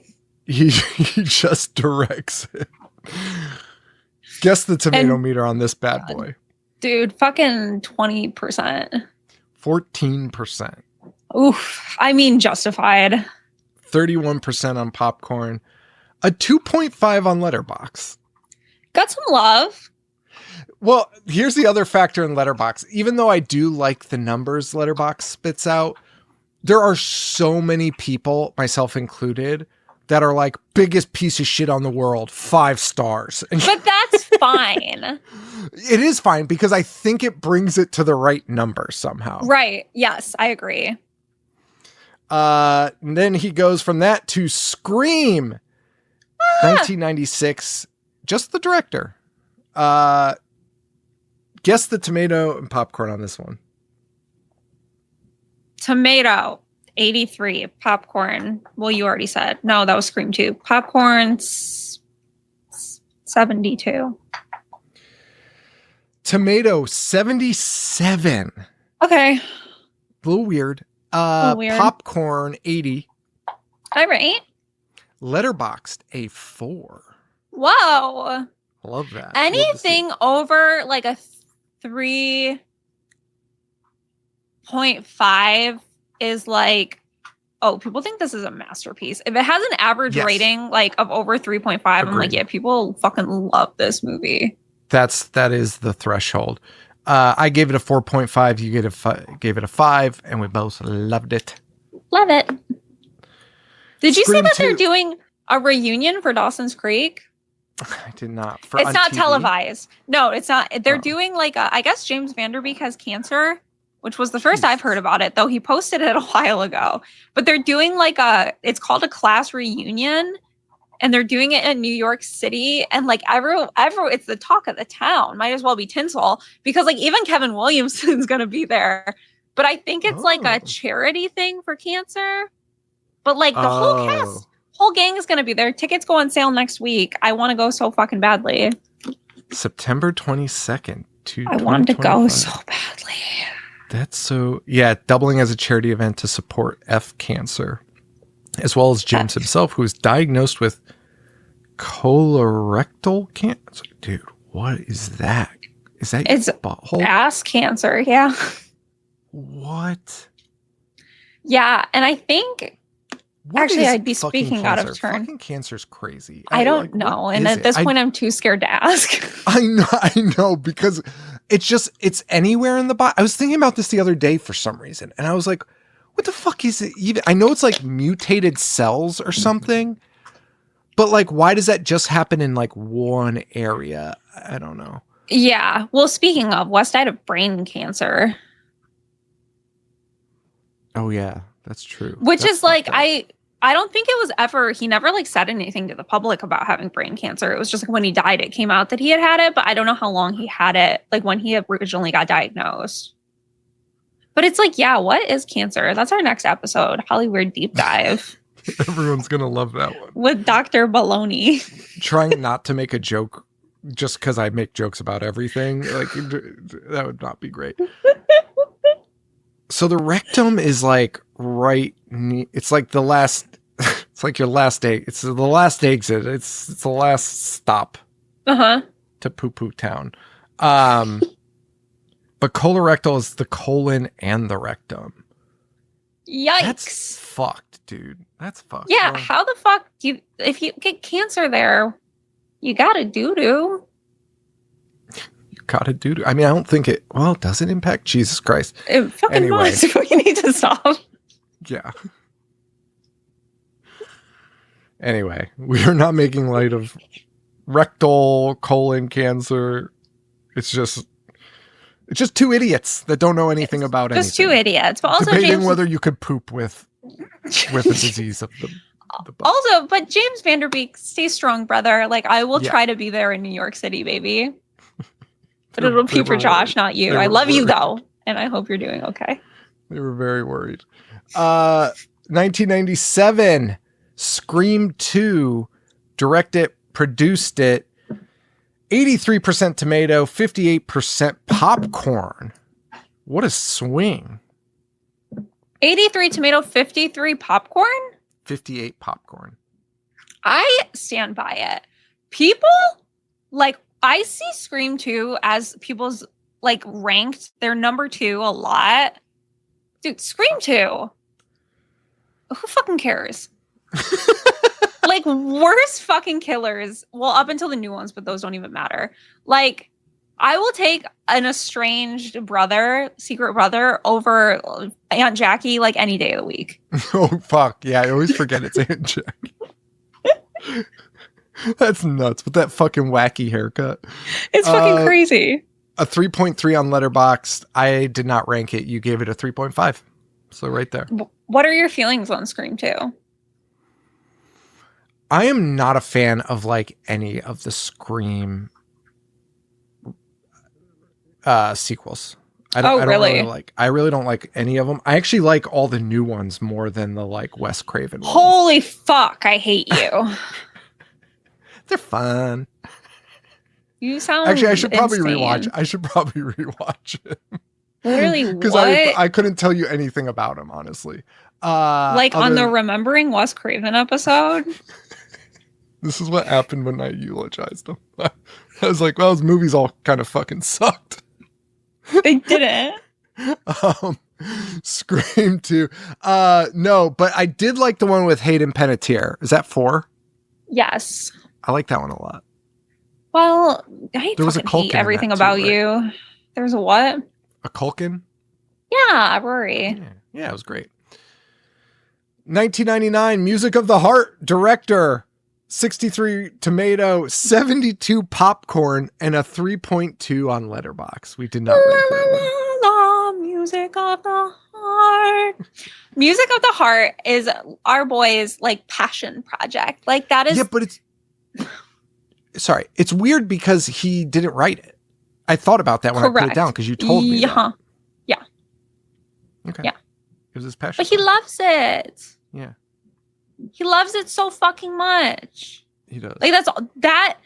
directs it. Guess the tomato meter on this bad boy. Dude, fucking 20%. 14%. Oof. I mean, justified. 31% on popcorn. A 2.5 on Letterbox. Got some love. Well, here's the other factor in Letterbox. Even though I do like the numbers Letterbox spits out, there are so many people, myself included, that are like, biggest piece of shit on the world, 5 stars. But that's fine. It is fine because I think it brings it to the right number somehow. Right. Yes, I agree. And then he goes from that to Scream, 1996. Just the director. Guess the tomato and popcorn on this one. Tomato, 83. Popcorn, well, you already said. No, that was Scream 2. Popcorn, 72. Tomato, 77. Okay. A little weird. Popcorn, 80. All right. Letterboxd, a 4. Whoa. Love that. Anything over like a 3.5 is like, oh, people think this is a masterpiece. If it has an average rating like of over 3.5, I'm like, yeah, people fucking love this movie. That is the threshold. I gave it a 4.5. You gave it a 5, and we both loved it. Love it. Did you Scream see that 2. they're doing a reunion for Dawson's Creek? I did not. It's not TV? Televised. No, it's not. They're doing like I guess James Vanderbeek has cancer, which was the first I've heard about it, though he posted it a while ago. But they're doing like it's called a class reunion, and they're doing it in New York City, and like everyone, it's the talk of the town. Might as well be tinsel because like even Kevin Williamson's gonna be there. But I think it's like a charity thing for cancer. But like the whole gang is going to be there. Tickets go on sale next week. I want to go so fucking badly. September 22nd. I want to go so badly. That's so... Yeah, doubling as a charity event to support F cancer. As well as James himself, who was diagnosed with colorectal cancer. Dude, what is that? Is that your butthole? Ass cancer, yeah. What? Yeah, and I think... Actually, I'd be speaking cancer? out of turn. Fucking cancer's crazy. I don't know. And at this point, I'm too scared to ask. I know, because it's anywhere in the body. I was thinking about this the other day for some reason. And I was like, what the fuck is it even? I know it's like mutated cells or something. But like, why does that just happen in like one area? I don't know. Yeah. Well, speaking of, Wes died of brain cancer. Oh, yeah. That's true. Which is like, I don't think it was ever, he never like said anything to the public about having brain cancer. It was just like when he died, it came out that he had it, but I don't know how long he had it, like when he originally got diagnosed. But it's like, yeah, what is cancer? That's our next episode, Hollyweird deep dive. Everyone's going to love that one. With Dr. Baloney. Trying not to make a joke just because I make jokes about everything. Like, that would not be great. So the rectum is like it's like the last, it's like your last egg. It's the last exit. It's the last stop to poo-poo town. But colorectal is the colon and the rectum. Yikes. That's fucked, dude. That's fucked. Yeah. Bro. How the fuck if you get cancer there, you gotta doo-doo. Gotta do. I mean, I don't think it. Well, does it impact? Jesus Christ! It fucking must. We need to stop. Yeah. Anyway, we are not making light of rectal colon cancer. It's just It's just two idiots that don't know anything about anything. Just two idiots, but also debating James, whether you could poop with a disease of the butt. Also, but James Vanderbeek, stay strong, brother. Like, I will try to be there in New York City, baby. But it'll be for Josh, not you. I love you, though. And I hope you're doing okay. They were very worried. 1997, Scream 2, directed, produced it. 83% tomato, 58% popcorn. What a swing. 83 tomato, 53 popcorn? 58 popcorn. I stand by it. People, like, I see Scream 2 as people's, like, ranked. They're number 2 a lot. Dude, Scream 2. Who fucking cares? Like, worst fucking killers. Well, up until the new ones, but those don't even matter. Like, I will take an estranged brother, secret brother, over Aunt Jackie, like, any day of the week. Oh, fuck. Yeah, I always forget it's Aunt Jackie. That's nuts with that fucking wacky haircut. It's fucking crazy. A 3.3 on Letterboxd. I did not rank it. You gave it a 3.5. So right there. What are your feelings on Scream 2? I am not a fan of like any of the Scream sequels. I don't really like. I really don't like any of them. I actually like all the new ones more than the like Wes Craven ones. Holy fuck! I hate you. They're fun. You sound actually. I should probably insane. rewatch it. Literally, because I couldn't tell you anything about him honestly. Like on the Remembering Wes Craven episode. This is what happened when I eulogized him. I was like, well, his movies all kind of fucking sucked. They didn't. Scream 2. No, but I did like the one with Hayden Panettiere. Is that 4? Yes. I like that one a lot. Well, I there was a hate everything about you. There's a what? A Culkin? Yeah, Rory. Yeah, it was great. 1999, Music of the Heart, director, 63 tomato, 72 popcorn, and a 3.2 on Letterbox. We did not rank that one. Music of the Heart. Music of the Heart is our boy's like passion project. Like that is. Yeah, but it's. Sorry, it's weird because he didn't write it. I thought about that when I put it down because you told me. Yeah. Yeah. Okay. Yeah. It was his passion. But he loves it. Yeah. He loves it so fucking much. He does. Like that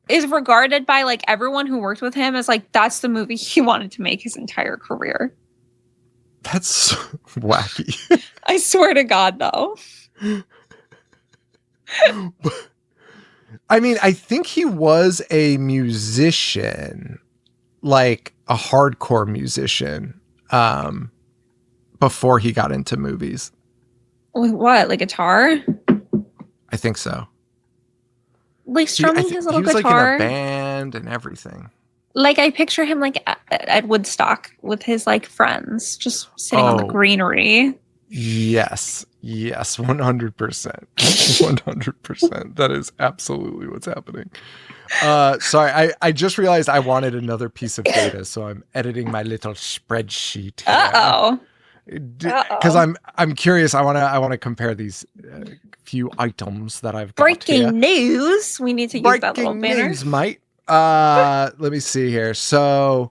is regarded by like everyone who worked with him as like that's the movie he wanted to make his entire career. That's wacky. I swear to God, though. I mean, I think he was a musician, like a hardcore musician, before he got into movies. With what? Like guitar? I think so. Like strumming his little guitar. He was guitar. like in a band and everything. Like I picture him like at Woodstock with his like friends, just sitting on the greenery. Yes. Yes. 100%. 100%. That is absolutely what's happening. Sorry. I just realized I wanted another piece of data, so I'm editing my little spreadsheet here. Uh-oh. Because I'm curious. I want to compare these few items that I've got breaking here. News. We need to use that little banner. News, mate. Let me see here. So,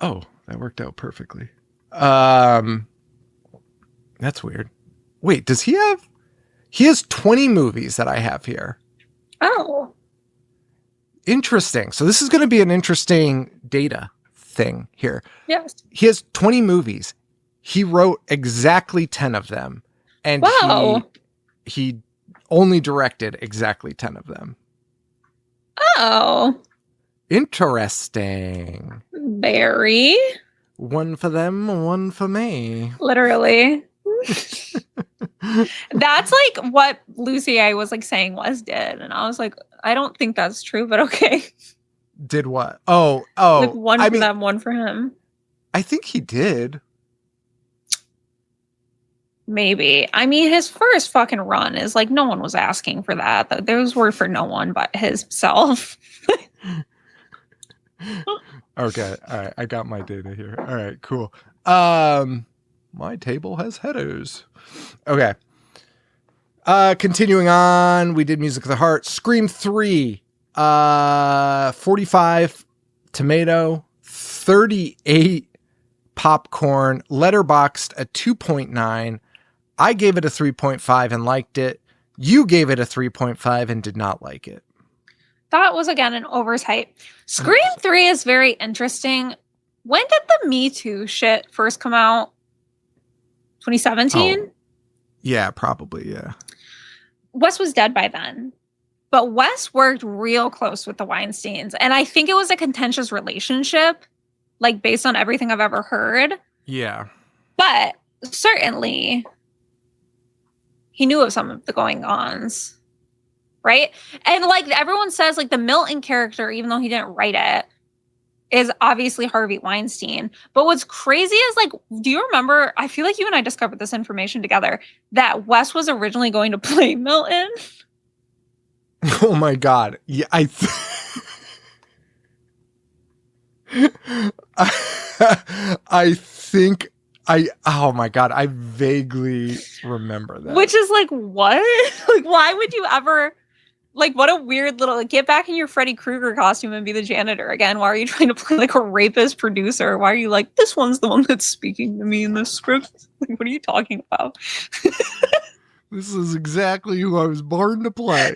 that worked out perfectly. That's weird. Wait, does he have? He has 20 movies that I have here. Oh, interesting. So this is going to be an interesting data thing here. Yes. He has 20 movies. He wrote exactly 10 of them. And he only directed exactly 10 of them. Oh. Interesting. Very. One for them, one for me. Literally. That's like what Lucy I was like saying Wes did. And I was like, I don't think that's true, but okay. Did what? Oh. Like one for them, one for him. I think he did. Maybe. I mean, his first fucking run is like no one was asking for that. Those were for no one but himself. Okay. All right. I got my data here. All right. Cool. My table has headers. Okay. Continuing on, we did Music of the Heart. Scream 3, 45 tomato, 38 popcorn, Letterboxed a 2.9. I gave it a 3.5 and liked it. You gave it a 3.5 and did not like it. That was, again, an oversight. Scream 3 is very interesting. When did the Me Too shit first come out? 2017? Oh, yeah, probably, yeah. Wes was dead by then. But Wes worked real close with the Weinsteins. And I think it was a contentious relationship, like based on everything I've ever heard. Yeah. But certainly he knew of some of the going-ons. Right? And like everyone says, like the Milton character, even though he didn't write it, is obviously Harvey Weinstein. But what's crazy is, like, do you remember, I feel like you and I discovered this information together, that Wes was originally going to play Milton? Oh my God. Yeah, I think oh my God, I vaguely remember that. Which is like, what? Like, why would you ever, like, what a weird little, like, get back in your Freddy Krueger costume and be the janitor again. Why are you trying to play like a rapist producer? Why are you like, this one's the one that's speaking to me in this script? Like, what are you talking about? This is exactly who I was born to play.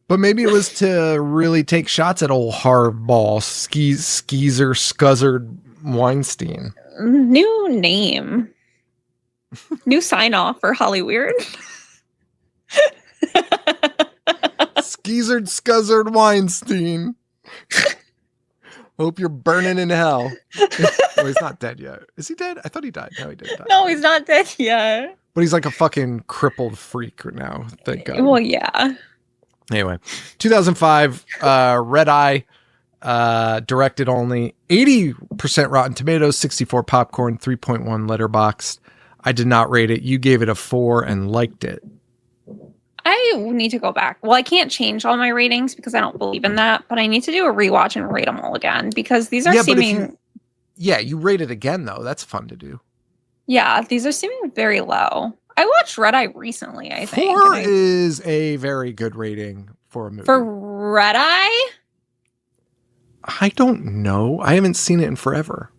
But maybe it was to really take shots at old hardball, skeezer, scuzzard Weinstein. New name. New sign-off for Hollyweird. Skeezered, scuzzard Weinstein. Hope you're burning in hell. Oh, he's not dead yet. Is he dead? I thought he died. No, he didn't die. No, he's not dead yet. But he's like a fucking crippled freak now. Thank God. Well, yeah. Anyway, 2005, Red Eye, directed only, 80% Rotten Tomatoes, 64 popcorn, 3.1 Letterboxd. I did not rate it. You gave it a 4 and liked it. I need to go back. Well, I can't change all my ratings because I don't believe in that, but I need to do a rewatch and rate them all again because these are seeming... you rate it again, though. That's fun to do. Yeah, these are seeming very low. I watched Red Eye recently, I think. 4 is a very good rating for a movie. For Red Eye? I don't know. I haven't seen it in forever.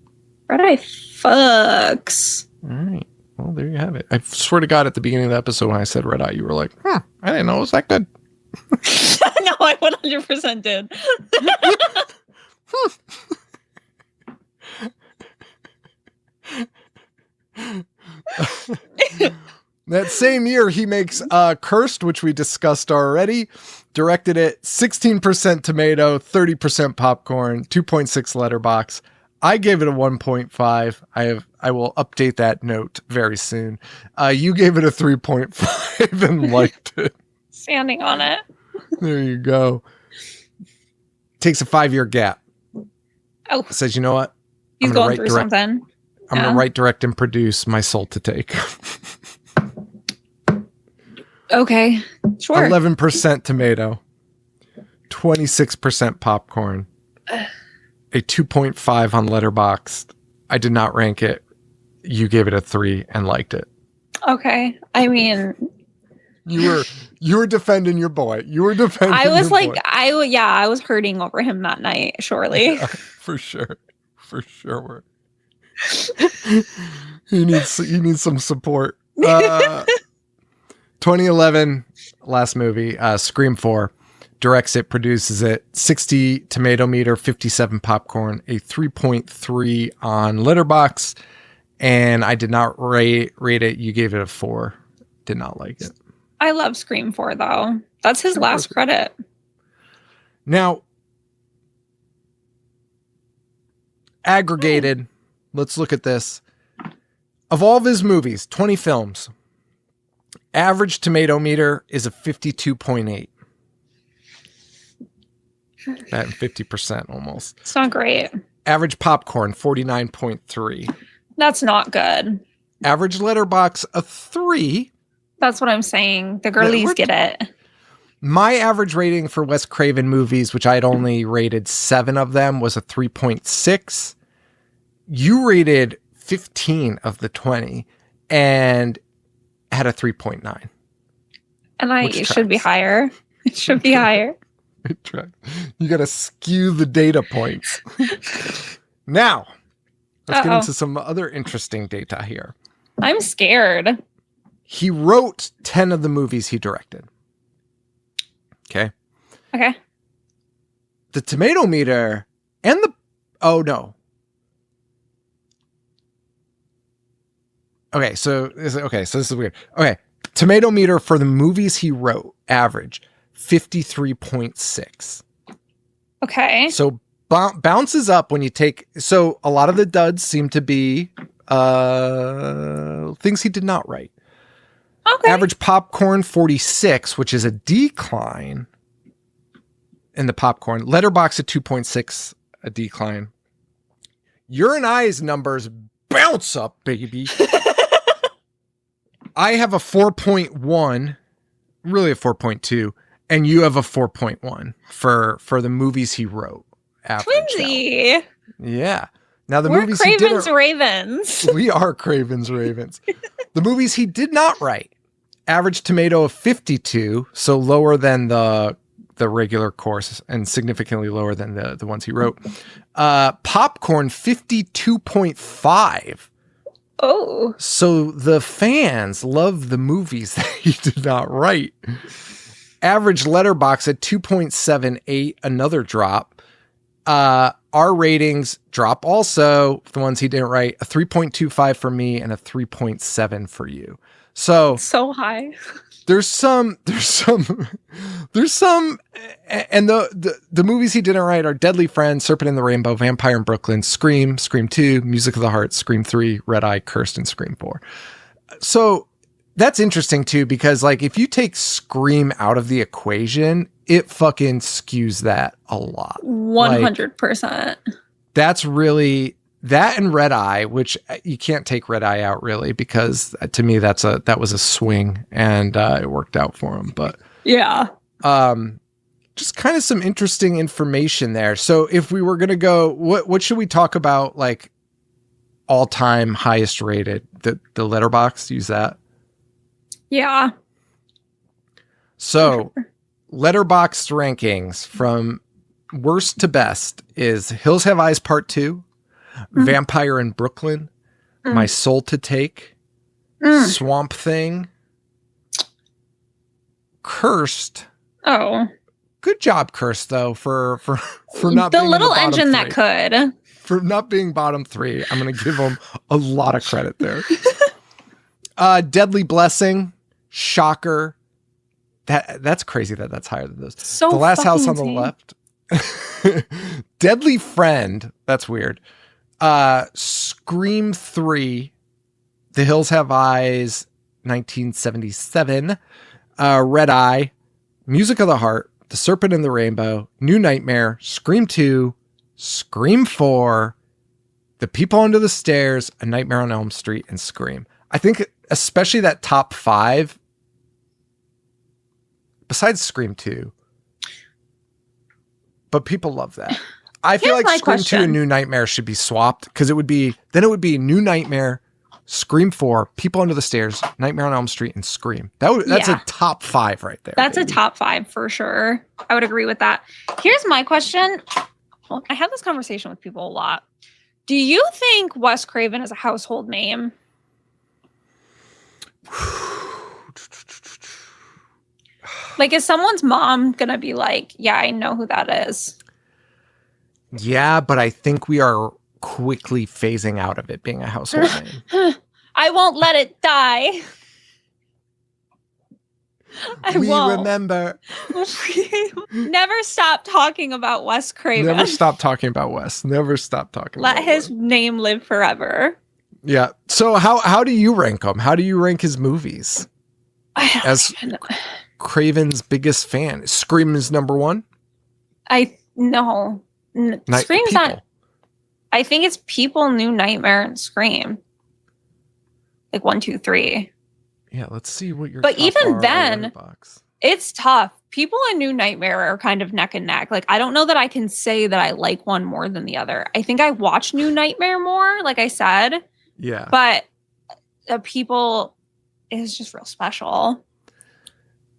Red Eye fucks. All right. Well, there you have it. I swear to God, at the beginning of the episode when I said Red Eye, you were like, I didn't know it was that good. No, I 100% did. That same year, he makes Cursed, which we discussed already. Directed it, 16% tomato, 30% popcorn, 2.6 Letterbox. I gave it a 1.5. I will update that note very soon. You gave it a 3.5 and liked it. Standing on it. There you go. Takes a 5-year gap. Oh. Says, you know what? He's going through something. I'm going to write, direct, and produce My Soul to Take. Okay, sure. 11% tomato, 26% popcorn, a 2.5 on Letterboxd. I did not rank it. You gave it a 3 and liked it. Okay, I mean, you were defending your boy. You were defending. I was like, boy. I was hurting over him that night. Surely, yeah, for sure. He needs some support. 2011, last movie, Scream 4, directs it, produces it, 60 tomato meter, 57 popcorn, a 3.3 on Letterbox, and I did not rate it. You gave it a 4. Did not like it. I love Scream 4 though. That's his last credit. Now, aggregated, let's look at this. Of all of his movies, 20 films, average tomato meter is a 52.8. At 50% almost. It's not great. Average popcorn, 49.3. That's not good. Average Letterbox, a 3. That's what I'm saying. The girlies get it. My average rating for Wes Craven movies, which I'd only rated 7 of them, was a 3.6. You rated 15 of the 20 and had a 3.9. And it should be higher. It should be higher. You got to skew the data points. Now, let's get into some other interesting data here. I'm scared. He wrote 10 of the movies he directed. Okay. The tomato meter and the... Oh, no. Okay, so this is weird. Okay, tomato meter for the movies he wrote, average 53.6. Okay. So bounces up when you take... So a lot of the duds seem to be things he did not write. Okay. Average popcorn 46, which is a decline in the popcorn. Letterbox at 2.6, a decline. Your and I's numbers bounce up, baby. I have a 4.1, really a 4.2, and you have a 4.1 for the movies he wrote. Twinsy. Yeah. Now the We're movies Craven's Ravens. We are Craven's Ravens. The movies he did not write. Average tomato of 52, so lower than the regular course and significantly lower than the ones he wrote. Popcorn 52.5. Oh. So the fans love the movies that he did not write. Average letterbox at 2.78, another drop. Our ratings drop also, the ones he didn't write, a 3.25 for me and a 3.7 for you. So high. There's some, and the movies he didn't write are Deadly Friend, Serpent in the Rainbow, Vampire in Brooklyn, Scream, Scream 2, Music of the Heart, Scream 3, Red Eye, Cursed, and Scream 4. So that's interesting too, because like if you take Scream out of the equation, it fucking skews that a lot. 100%. Like, that's really... That and Red Eye, which you can't take Red Eye out really, because to me that was a swing and it worked out for him. But yeah, just kind of some interesting information there. So if we were gonna go, what should we talk about? Like all time highest rated, the Letterbox. Use that. Yeah. So Letterbox rankings from worst to best is Hills Have Eyes Part 2. Vampire in Brooklyn, My Soul to Take, Swamp Thing, Cursed. Oh, good job, Cursed though for not the being little in the engine bottom that could. For not being bottom 3, I'm gonna give him a lot of credit there. Deadly Blessing, Shocker. That's crazy that's higher than those. So The Last House on the insane. Left. Deadly Friend. That's weird. Scream 3, The Hills Have Eyes, 1977, Red Eye, Music of the Heart, The Serpent in the Rainbow, New Nightmare, Scream 2, Scream 4, The People Under the Stairs, A Nightmare on Elm Street, and Scream. I think especially that top 5, besides Scream 2, but people love that. I feel like Scream 2 and New Nightmare should be swapped, because it would be New Nightmare, Scream 4, People Under the Stairs, Nightmare on Elm Street, and Scream. That's a top 5 right there. That's baby. A top 5 for sure. I would agree with that. Here's my question. Well, I have this conversation with people a lot. Do you think Wes Craven is a household name? Like, is someone's mom gonna be like, yeah, I know who that is? Yeah, but I think we are quickly phasing out of it being a household name. I won't let it die. We remember. Never stop talking about Wes Craven. Never stop talking about Wes. Never stop talking let about his Wes. name live forever. Yeah. So how do you rank him? How do you rank his movies? As Craven's biggest fan. Scream is number 1? No. Scream's not. I think it's People, New Nightmare, and Scream. Like 1, 2, 3. Yeah, let's see what your. But even then, It's tough. People in New Nightmare are kind of neck and neck. Like, I don't know that I can say that I like one more than the other. I think I watch New Nightmare more, like I said. Yeah. But People is just real special.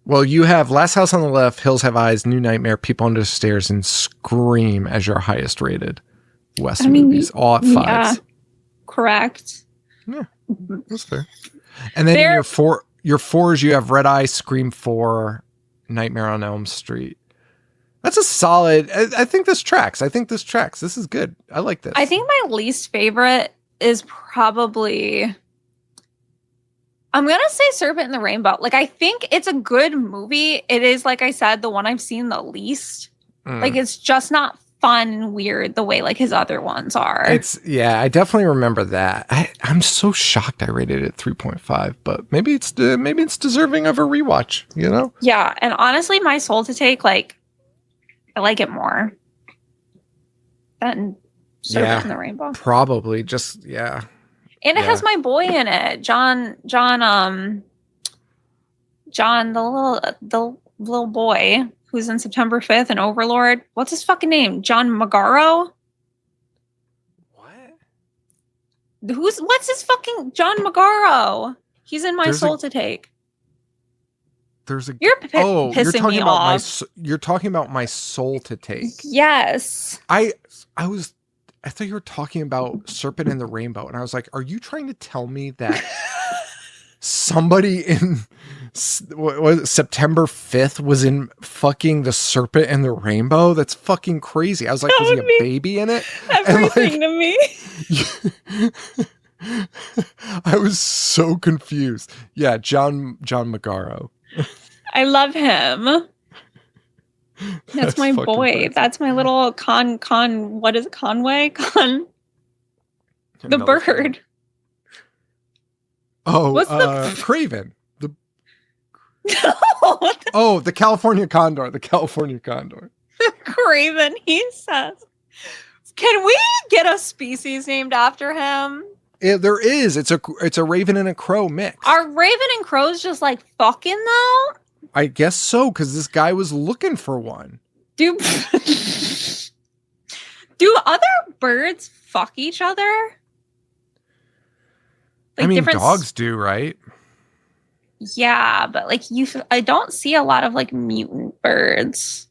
Well, you have Last House on the Left, Hills Have Eyes, New Nightmare, People Under the Stairs, and Scream as your highest rated Wes movies, all at 5s. Yeah, correct. Yeah, that's fair. And then in your fours, you have Red Eye, Scream 4, Nightmare on Elm Street. That's a solid. I think this tracks. This is good. I like this. I think my least favorite is probably, I'm going to say Serpent in the Rainbow. Like, I think it's a good movie. It is, like I said, the one I've seen the least. Like, it's just not fun and weird the way, like, his other ones are. I definitely remember that. I'm so shocked I rated it 3.5, but maybe it's deserving of a rewatch, you know? Yeah, and honestly, My Soul to Take, like, I like it more than Serpent in the Rainbow. Probably, just, yeah. And it has my boy in it, John, the little boy who's in September 5th and Overlord. What's his fucking name? John Magaro? What? What's his fucking John Magaro? He's in My Soul to Take. You're pissing talking me about off. You're talking about My Soul to Take. Yes. I thought you were talking about Serpent in the Rainbow, and I was like, are you trying to tell me that somebody in September 5th was in fucking The Serpent and the Rainbow? That's fucking crazy. I was like, was he a baby in it? Everything to me. I was so confused. Yeah, John Magaro. I love him. That's my boy. Crazy. That's my little what is it? Conway? The bird. Film. Oh, what's Craven. The California Condor. The California Condor. Craven, he says. Can we get a species named after him? There is. It's a raven and a crow mix. Are raven and crows just like fucking though? I guess so, because this guy was looking for one. Do other birds fuck each other? Like, I mean, dogs do, right? Yeah, but like I don't see a lot of like mutant birds.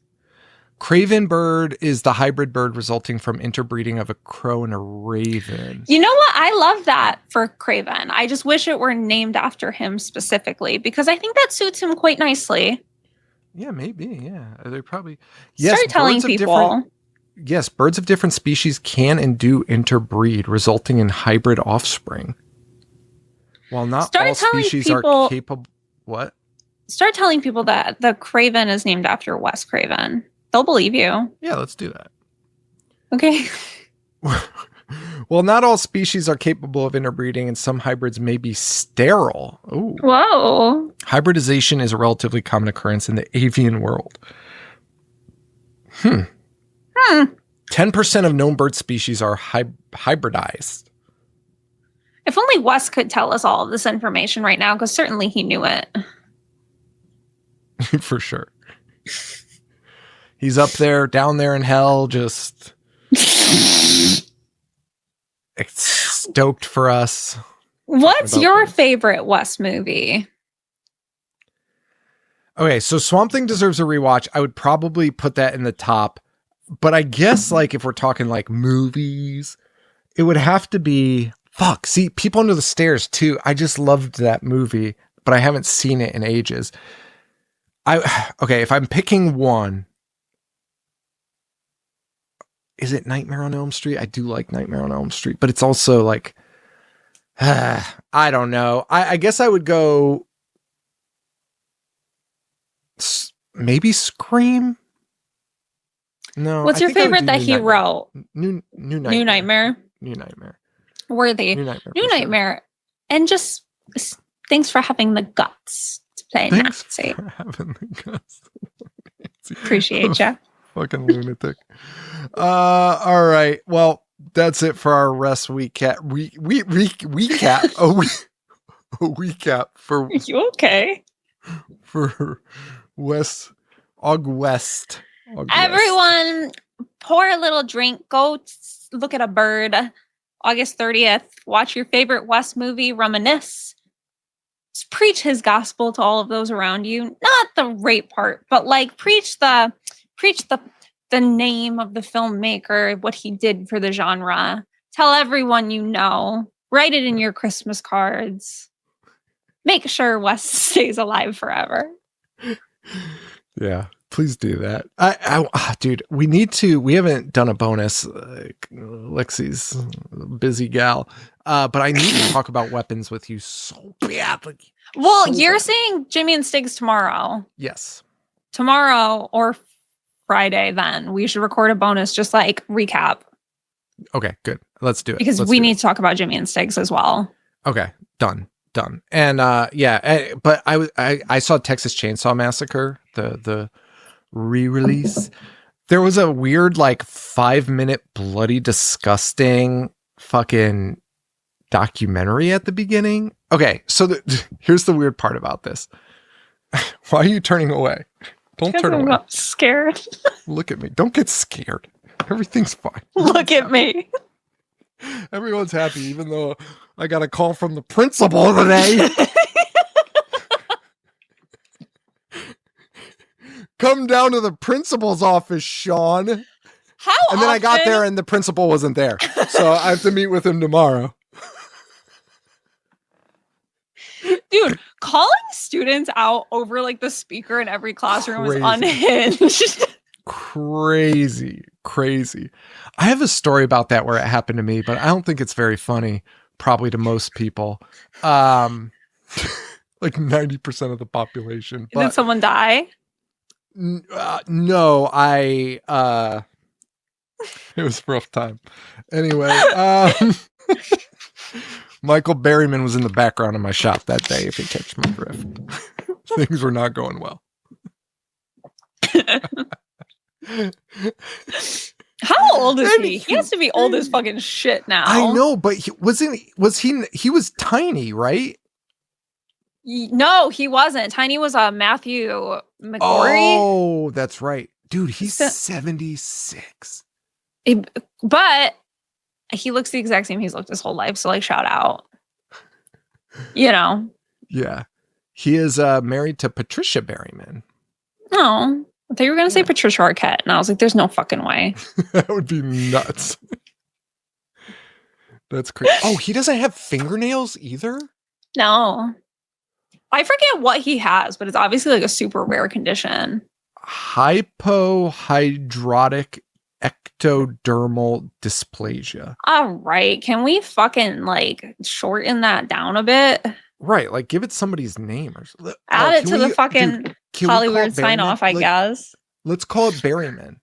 Craven bird is the hybrid bird resulting from interbreeding of a crow and a raven. You know what? I love that for Craven. I just wish it were named after him specifically, because I think that suits him quite nicely. Yeah, maybe. Yeah, they probably. Start telling people. Yes, birds of different species can and do interbreed, resulting in hybrid offspring. While not all species are capable. What? Start telling people that the Craven is named after Wes Craven. They'll believe you. Yeah, let's do that. Okay. Well, not all species are capable of interbreeding, and some hybrids may be sterile. Ooh. Whoa. Hybridization is a relatively common occurrence in the avian world. 10% of known bird species are hybridized. If only Wes could tell us all of this information right now, because certainly he knew it. For sure. He's up there, down there in hell, just stoked for us. What's your favorite Wes movie? Okay, so Swamp Thing deserves a rewatch. I would probably put that in the top. But I guess, like, if we're talking, like, movies, it would have to be... See, People Under the Stairs, too. I just loved that movie, but I haven't seen it in ages. Okay, if I'm picking one... Is it Nightmare on Elm Street? I do like Nightmare on Elm Street, but it's also like, I don't know. I guess I would go maybe Scream. No. What's your favorite that he wrote? New Nightmare. New Nightmare. New Nightmare. Worthy. New Nightmare. And just thanks for having the guts to play Thanks Nazi. for having the guts. Appreciate you. Fucking lunatic. All right. Well, that's it for our rest recap. A recap for Are you okay? For AugWEst. AugWEst. Everyone, pour a little drink. Go look at a bird. August 30th. Watch your favorite Wes movie. Reminisce. Just preach his gospel to all of those around you. Not the rape part, but like preach the name of the filmmaker, what he did for the genre. Tell everyone you know. Write it in your Christmas cards. Make sure Wes stays alive forever. Yeah, please do that. Dude, we haven't done a bonus. Lexi's a busy gal. But I need to talk about weapons with you so badly. Well, So you're bad. saying Jimmy and Stiggs tomorrow. Yes. Tomorrow or Friday, then we should record a bonus, just like recap. Okay, good. Let's do it. Because we need to talk about Jimmy and Stiggs as well. Okay, done. And but I saw Texas Chainsaw Massacre, the re-release. There was a weird like 5-minute bloody disgusting fucking documentary at the beginning. Okay, so here's the weird part about this. Why are you turning away? Don't turn away. I'm scared. Look at me. Don't get scared. Everything's fine. Look at me. Everyone's happy, even though I got a call from the principal today. Come down to the principal's office, Sean. How And then I got there and the principal wasn't there. So I have to meet with him tomorrow. Dude, calling students out over like the speaker in every classroom is Crazy. unhinged. Crazy. I have a story about that where it happened to me, but I don't think it's very funny, probably to most people. Like 90% of the population. But Did someone die? no, it was a rough time. Anyway, Michael Berryman was in the background of my shop that day, if you catch my drift. Things were not going well. How old is he? He has to be old as fucking shit now. I know, but he was tiny, right? No, he wasn't. Tiny was Matthew McGorry. Oh, that's right. Dude, he's 76. But he looks the exact same he's looked his whole life. So like shout out. You know. Yeah. He is married to Patricia Berryman. Oh. I thought you were gonna say Patricia Arquette, and I was like, there's no fucking way. That would be nuts. That's crazy. Oh, he doesn't have fingernails either? No. I forget what he has, but it's obviously like a super rare condition. Hypohydrotic ectodermal dysplasia. All right. Can we fucking like shorten that down a bit? Right. Like give it somebody's name or something. Add it to the fucking Hollyweird sign off, I guess. Let's call it Berryman.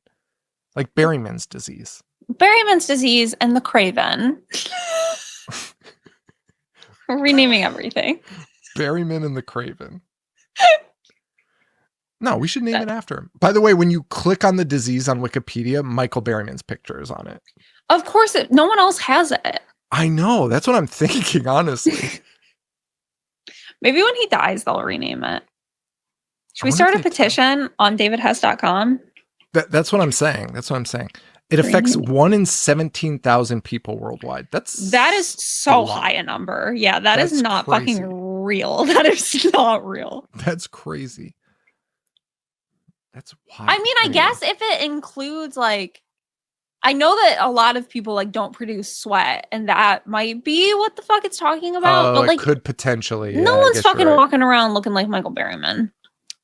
Like Berryman's disease. Berryman's disease and the Craven. We're renaming everything. Berryman and the Craven. No, we should name it after him. By the way, when you click on the disease on Wikipedia, Michael Berryman's picture is on it. Of course, no one else has it. I know. That's what I'm thinking, honestly. Maybe when he dies, they'll rename it. Should we start a petition on davidhess.com? That's what I'm saying. It affects 1 in 17,000 people worldwide. That is so high a number. Yeah, that's is not crazy. Fucking real. That is not real. That's crazy. That's wild. I mean, I guess if it includes like, I know that a lot of people like don't produce sweat, and that might be what the fuck it's talking about. But like, it could potentially. No one's fucking walking around looking like Michael Berryman.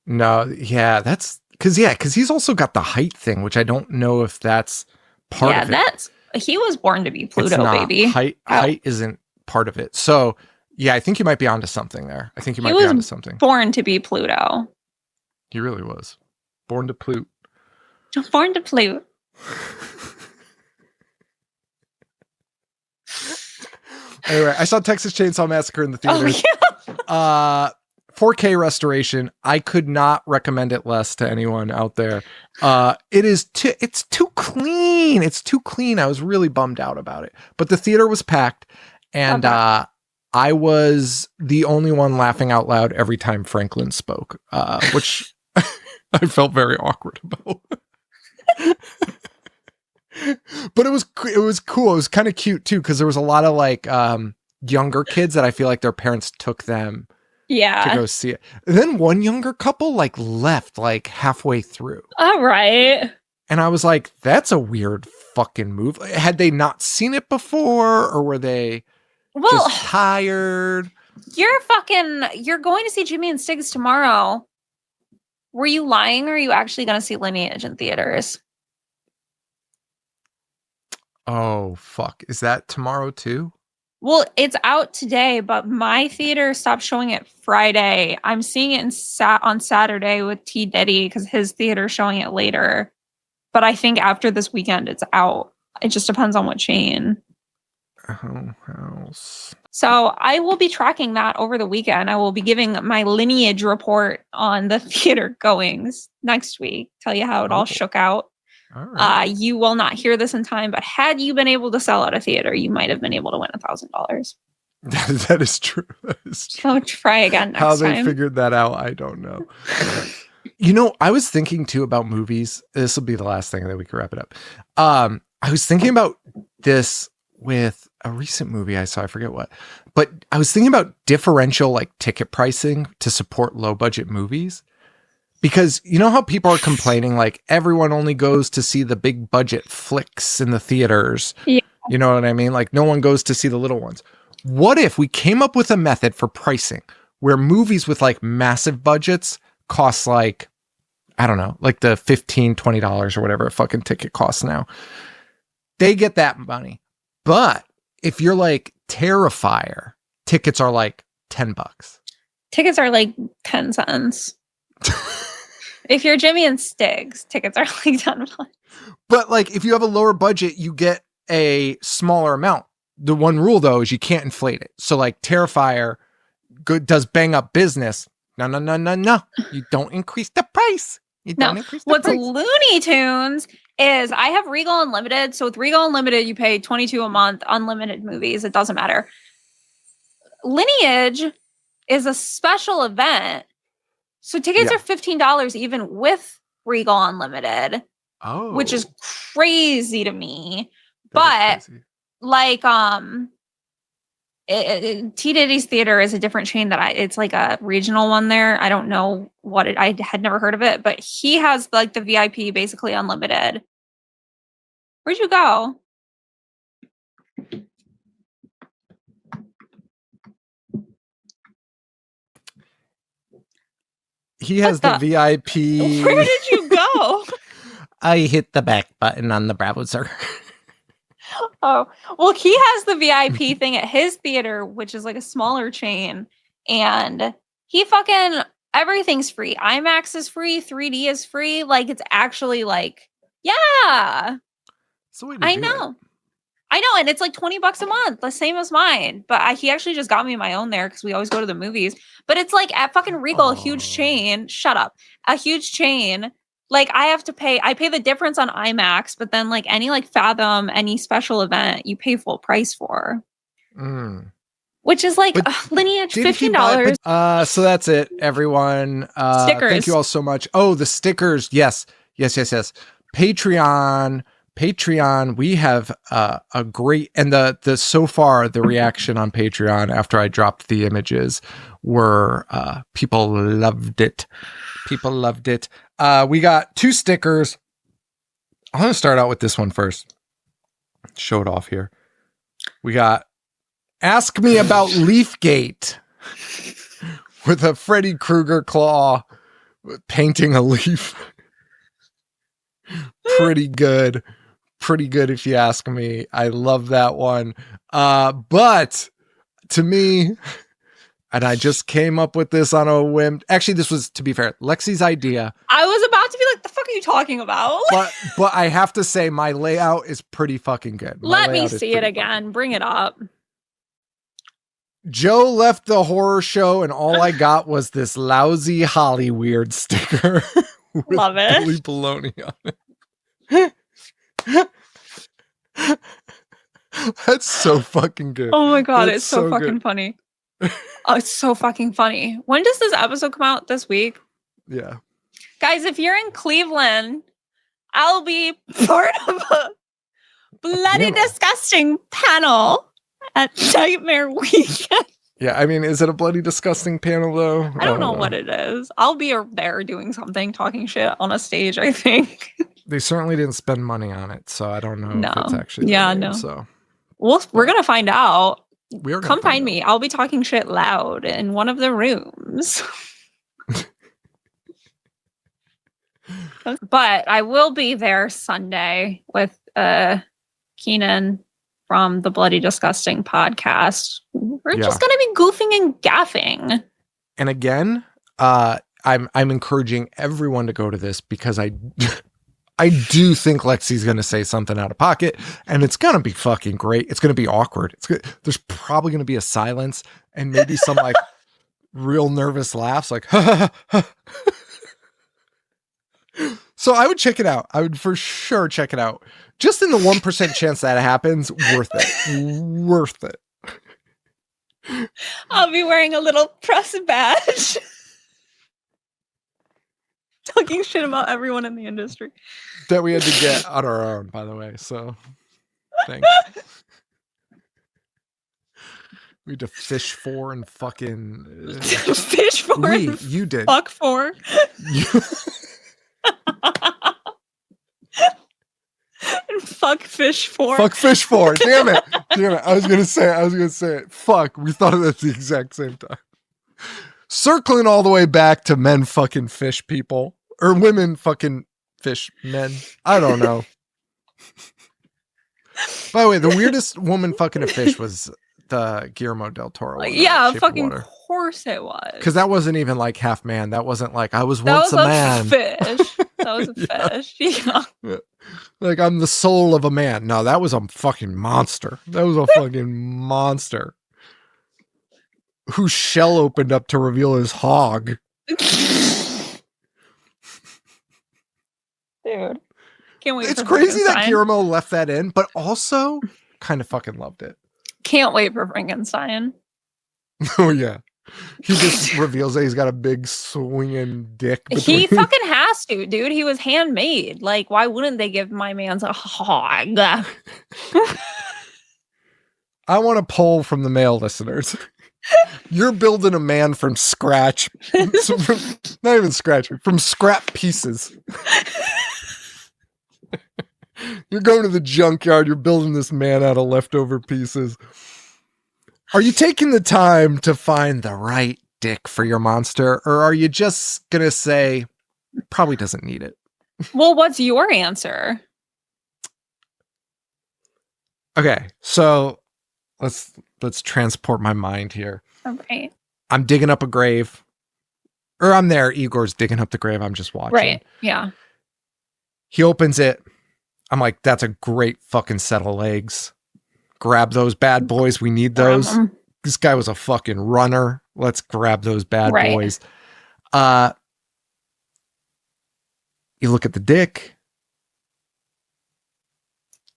No, yeah, that's because he's also got the height thing, which I don't know if that's part of it. He was born to be Pluto, baby. Height isn't part of it. So yeah, I think you might be onto something there. I think you might be onto something. Born to be Pluto. He really was. Born to Plute. Born to Plute. Anyway, I saw Texas Chainsaw Massacre in the theaters. Oh, yeah. 4K restoration. I could not recommend it less to anyone out there. It's too clean. It's too clean. I was really bummed out about it. But the theater was packed, and I was the only one laughing out loud every time Franklin spoke, which I felt very awkward about. But it was cool. It was kind of cute too, because there was a lot of like younger kids that I feel like their parents took them to go see it. And then one younger couple like left like halfway through. All right. And I was like, that's a weird fucking move. Had they not seen it before, or were they just tired? You're going to see Jimmy and Stiggs tomorrow. Were you lying, or are you actually going to see Lineage in theaters? Oh, fuck. Is that tomorrow too? Well, it's out today, but my theater stopped showing it Friday. I'm seeing it on Saturday with T. Diddy because his theater's showing it later. But I think after this weekend, it's out. It just depends on what chain. Oh, house. So I will be tracking that over the weekend. I will be giving my Lineage report on the theater goings next week. Tell you how it all shook out. All right. You will not hear this in time, but had you been able to sell out a theater, you might have been able to win $1,000. That is true. That is true. So try again next time. How they figured that out, I don't know. You know, I was thinking too about movies. This will be the last thing, and then we can wrap it up. I was thinking about this with a recent movie I saw. I forget what, but I was thinking about differential like ticket pricing to support low budget movies. Because you know how people are complaining, like everyone only goes to see the big budget flicks in the theaters. Yeah. You know what I mean? Like no one goes to see the little ones. What if we came up with a method for pricing where movies with like massive budgets cost like, I don't know, like the $15, $20 or whatever a fucking ticket costs now. They get that money. But if you're like Terrifier, tickets are like $10. Tickets are like 10 cents. If you're Jimmy and Stiggs, tickets are like $10. But like if you have a lower budget, you get a smaller amount. The one rule though is you can't inflate it. So like Terrifier does bang up business. No. You don't increase the price. You don't increase the price. What's Looney Tunes is I have Regal Unlimited. So with Regal Unlimited, you pay $22 a month, unlimited movies. It doesn't matter. Lineage is a special event. So tickets are $15 even with Regal Unlimited. Oh. Which is crazy to me. But like T. Diddy's Theater is a different chain it's like a regional one there. I don't know I had never heard of it, but he has like the VIP basically unlimited. Where'd you go? He has the VIP. Where did you go? I hit the back button on the browser. Oh, well, he has the VIP thing at his theater, which is like a smaller chain. And he everything's free. IMAX is free. 3D is free. Like, it's actually like, yeah. I know. And it's like $20 a month, the same as mine. But he actually just got me my own there because we always go to the movies. But it's like at fucking Regal, a huge chain. Shut up. A huge chain. Like I pay the difference on IMAX, but then like any like Fathom, any special event, you pay full price for. Which is like Lineage $15. So that's it, everyone. Stickers. Thank you all so much. Oh, the stickers. Yes. Patreon. We have a great, and the so far the reaction on Patreon after I dropped the images were people loved it. We got 2 stickers. I'm going to start out with this one first. Show it off here. We got Ask Me About Leafgate with a Freddy Krueger claw painting a leaf. Pretty good if you ask me. I love that one. But to me, and I just came up with this on a whim. Actually, this was, to be fair, Lexi's idea. I was about to be like, the fuck are you talking about? But I have to say my layout is pretty fucking good. Let me see it again. Bring it up. Joe left the horror show and all I got was this lousy Hollyweird sticker. Love it. Billy Baloney on it. That's so fucking good. Oh my god, it's so fucking funny. Oh, it's so fucking funny. When does this episode come out? This week? Yeah. Guys, if you're in Cleveland, I'll be part of a bloody disgusting panel at Nightmare Weekend. Yeah, I mean, is it a bloody disgusting panel though? I don't know what it is. I'll be there doing something, talking shit on a stage, I think. They certainly didn't spend money on it, so I don't know if it's actually so we're gonna find out. Come find me. I'll be talking shit loud in one of the rooms. But I will be there Sunday with Keenan from the Bloody Disgusting podcast. We're just gonna be goofing and gaffing. And again, I'm encouraging everyone to go to this because I do think Lexi's gonna say something out of pocket, and it's gonna be fucking great. It's gonna be awkward. There's probably gonna be a silence and maybe some like real nervous laughs, like. So I would check it out. I would for sure check it out. Just in the 1% chance that it happens, worth it. Worth it. I'll be wearing a little press badge. Talking shit about everyone in the industry. That we had to get on our own, by the way. So thanks. We had to fish for and fucking... fish for? You did. Fuck for. And fuck fish for. Fuck fish for. Damn it. I was gonna say it. Fuck. We thought of it at the exact same time. Circling all the way back to men fucking fish people. Or women fucking fish men. I don't know. By the way, the weirdest woman fucking a fish was the Guillermo del Toro one. Yeah, fucking course it was. Because that wasn't even like half man. That wasn't like I was once a man. Fish. That was a fish. Yeah. Like I'm the soul of a man. No, that was a fucking monster. That was a fucking monster. Whose shell opened up to reveal his hog. Dude. Can't wait. It's crazy that Guillermo left that in, but also kind of fucking loved it. Can't wait for Frankenstein. Oh yeah. He just reveals that he's got a big swinging dick. He fucking has to, dude. He was handmade. Like, why wouldn't they give my man's a hog? I want a poll from the male listeners. You're building a man from scratch. Not even scratch, from scrap pieces. You're going to the junkyard. You're building this man out of leftover pieces. Are you taking the time to find the right dick for your monster? Or are you just going to say, probably doesn't need it? Well, what's your answer? Okay, so let's transport my mind here. All right. I'm digging up a grave. Or I'm there. Igor's digging up the grave. I'm just watching. Right, yeah. He opens it. I'm like, that's a great fucking set of legs. Grab those bad boys. We need those. This guy was a fucking runner. Let's grab those bad boys. You look at the dick.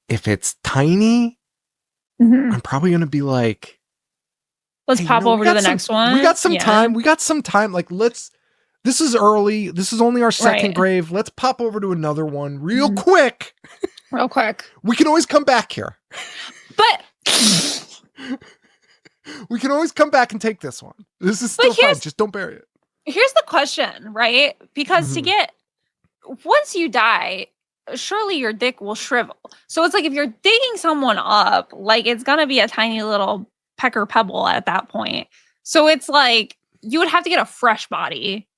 If it's tiny, I'm probably going to be like, let's pop over to the next one. We got some time. Like, this is early. This is only our second grave. Let's pop over to another one real quick. Real quick. We can always come back here. But we can always come back and take this one. This is still fine. Just don't bury it. Here's the question, right? Because once you die, surely your dick will shrivel. So it's like if you're digging someone up, like it's gonna be a tiny little pecker pebble at that point. So it's like you would have to get a fresh body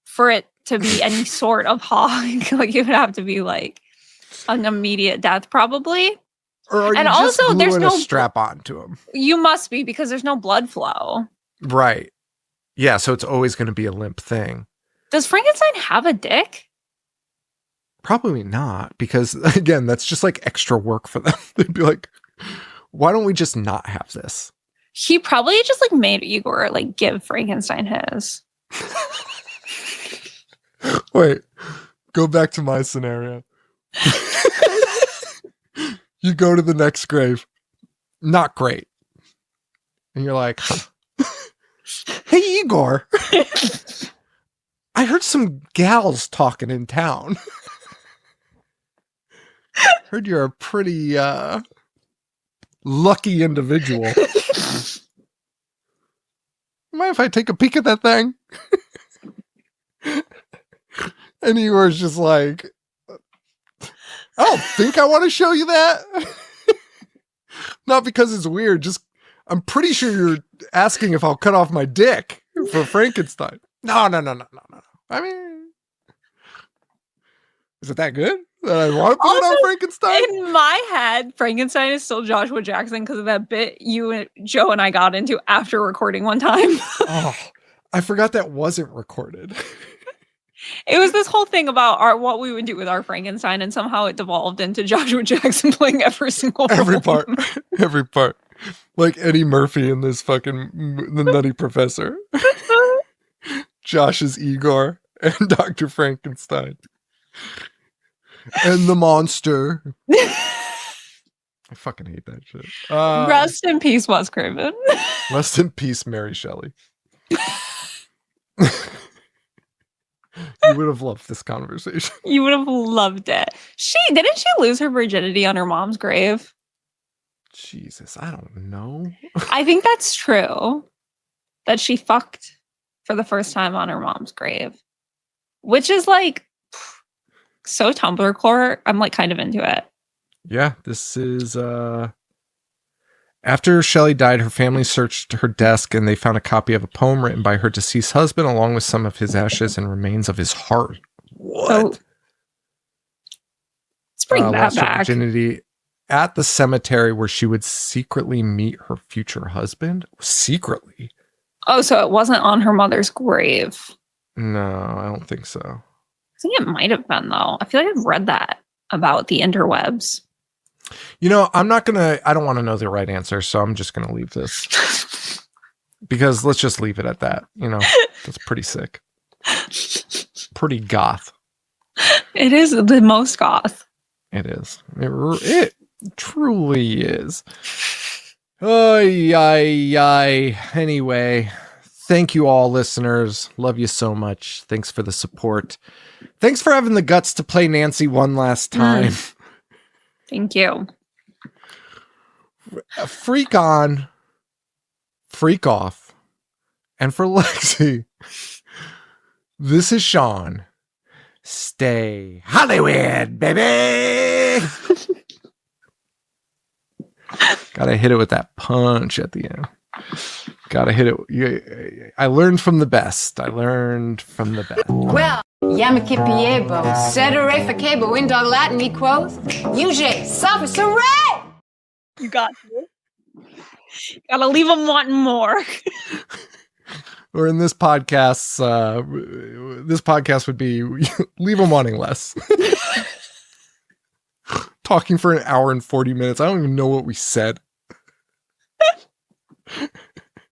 for it to be any sort of hog. Like it would have to be like an immediate death, probably. Or and also, there's no strap on to him. You must be, because there's no blood flow. Right. Yeah. So it's always going to be a limp thing. Does Frankenstein have a dick? Probably not, because again, that's just like extra work for them. They'd be like, why don't we just not have this? He probably just like made Igor like give Frankenstein his. Wait, go back to my scenario. You go to the next grave. Not great. And you're like, hey, Igor. I heard some gals talking in town. Heard you're a pretty lucky individual. Mind if I take a peek at that thing? And he was just like, I don't think I want to show you that. Not because it's weird, just I'm pretty sure you're asking if I'll cut off my dick for Frankenstein. No. I mean, is it that good that I want to put it on Frankenstein? In my head, Frankenstein is still Joshua Jackson because of that bit you and Joe and I got into after recording one time. Oh, I forgot that wasn't recorded. It was this whole thing about what we would do with our Frankenstein, and somehow it devolved into Joshua Jackson playing every part. Like Eddie Murphy in this fucking The Nutty Professor. Josh is Igor and Dr. Frankenstein. And the monster. I fucking hate that shit. Rest in peace, Wes Craven. Rest in peace, Mary Shelley. You would have loved this conversation. You would have loved it. Didn't she lose her virginity on her mom's grave? Jesus, I don't know. I think that's true. That she fucked for the first time on her mom's grave. Which is like so Tumblr core. I'm like kind of into it. Yeah, this is after Shelley died, her family searched her desk and they found a copy of a poem written by her deceased husband, along with some of his ashes and remains of his heart. What? So, let's bring that lost her back. Virginity at the cemetery where she would secretly meet her future husband. Secretly? Oh, so it wasn't on her mother's grave. No, I don't think so. I think it might have been, though. I feel like I've read that about the interwebs. You know, I don't want to know the right answer, so I'm just going to leave this. Because let's just leave it at that. You know, that's pretty sick. Pretty goth. It is the most goth. It is. It truly is. Anyway, thank you all, listeners. Love you so much. Thanks for the support. Thanks for having the guts to play Nancy one last time. Thank you. Freak on, freak off. And for Lexi, this is Sean. Stay Hollyweird, baby! Gotta hit it with that punch at the end. Gotta hit it. I learned from the best. Well, Yamaki Piebo, Sedere Facebo, Windog Latin, me quoth, Uge, Sufficer Ray! You got this. Gotta leave them wanting more. Or in this podcast would be leave them wanting less. Talking for an hour and 40 minutes. I don't even know what we said.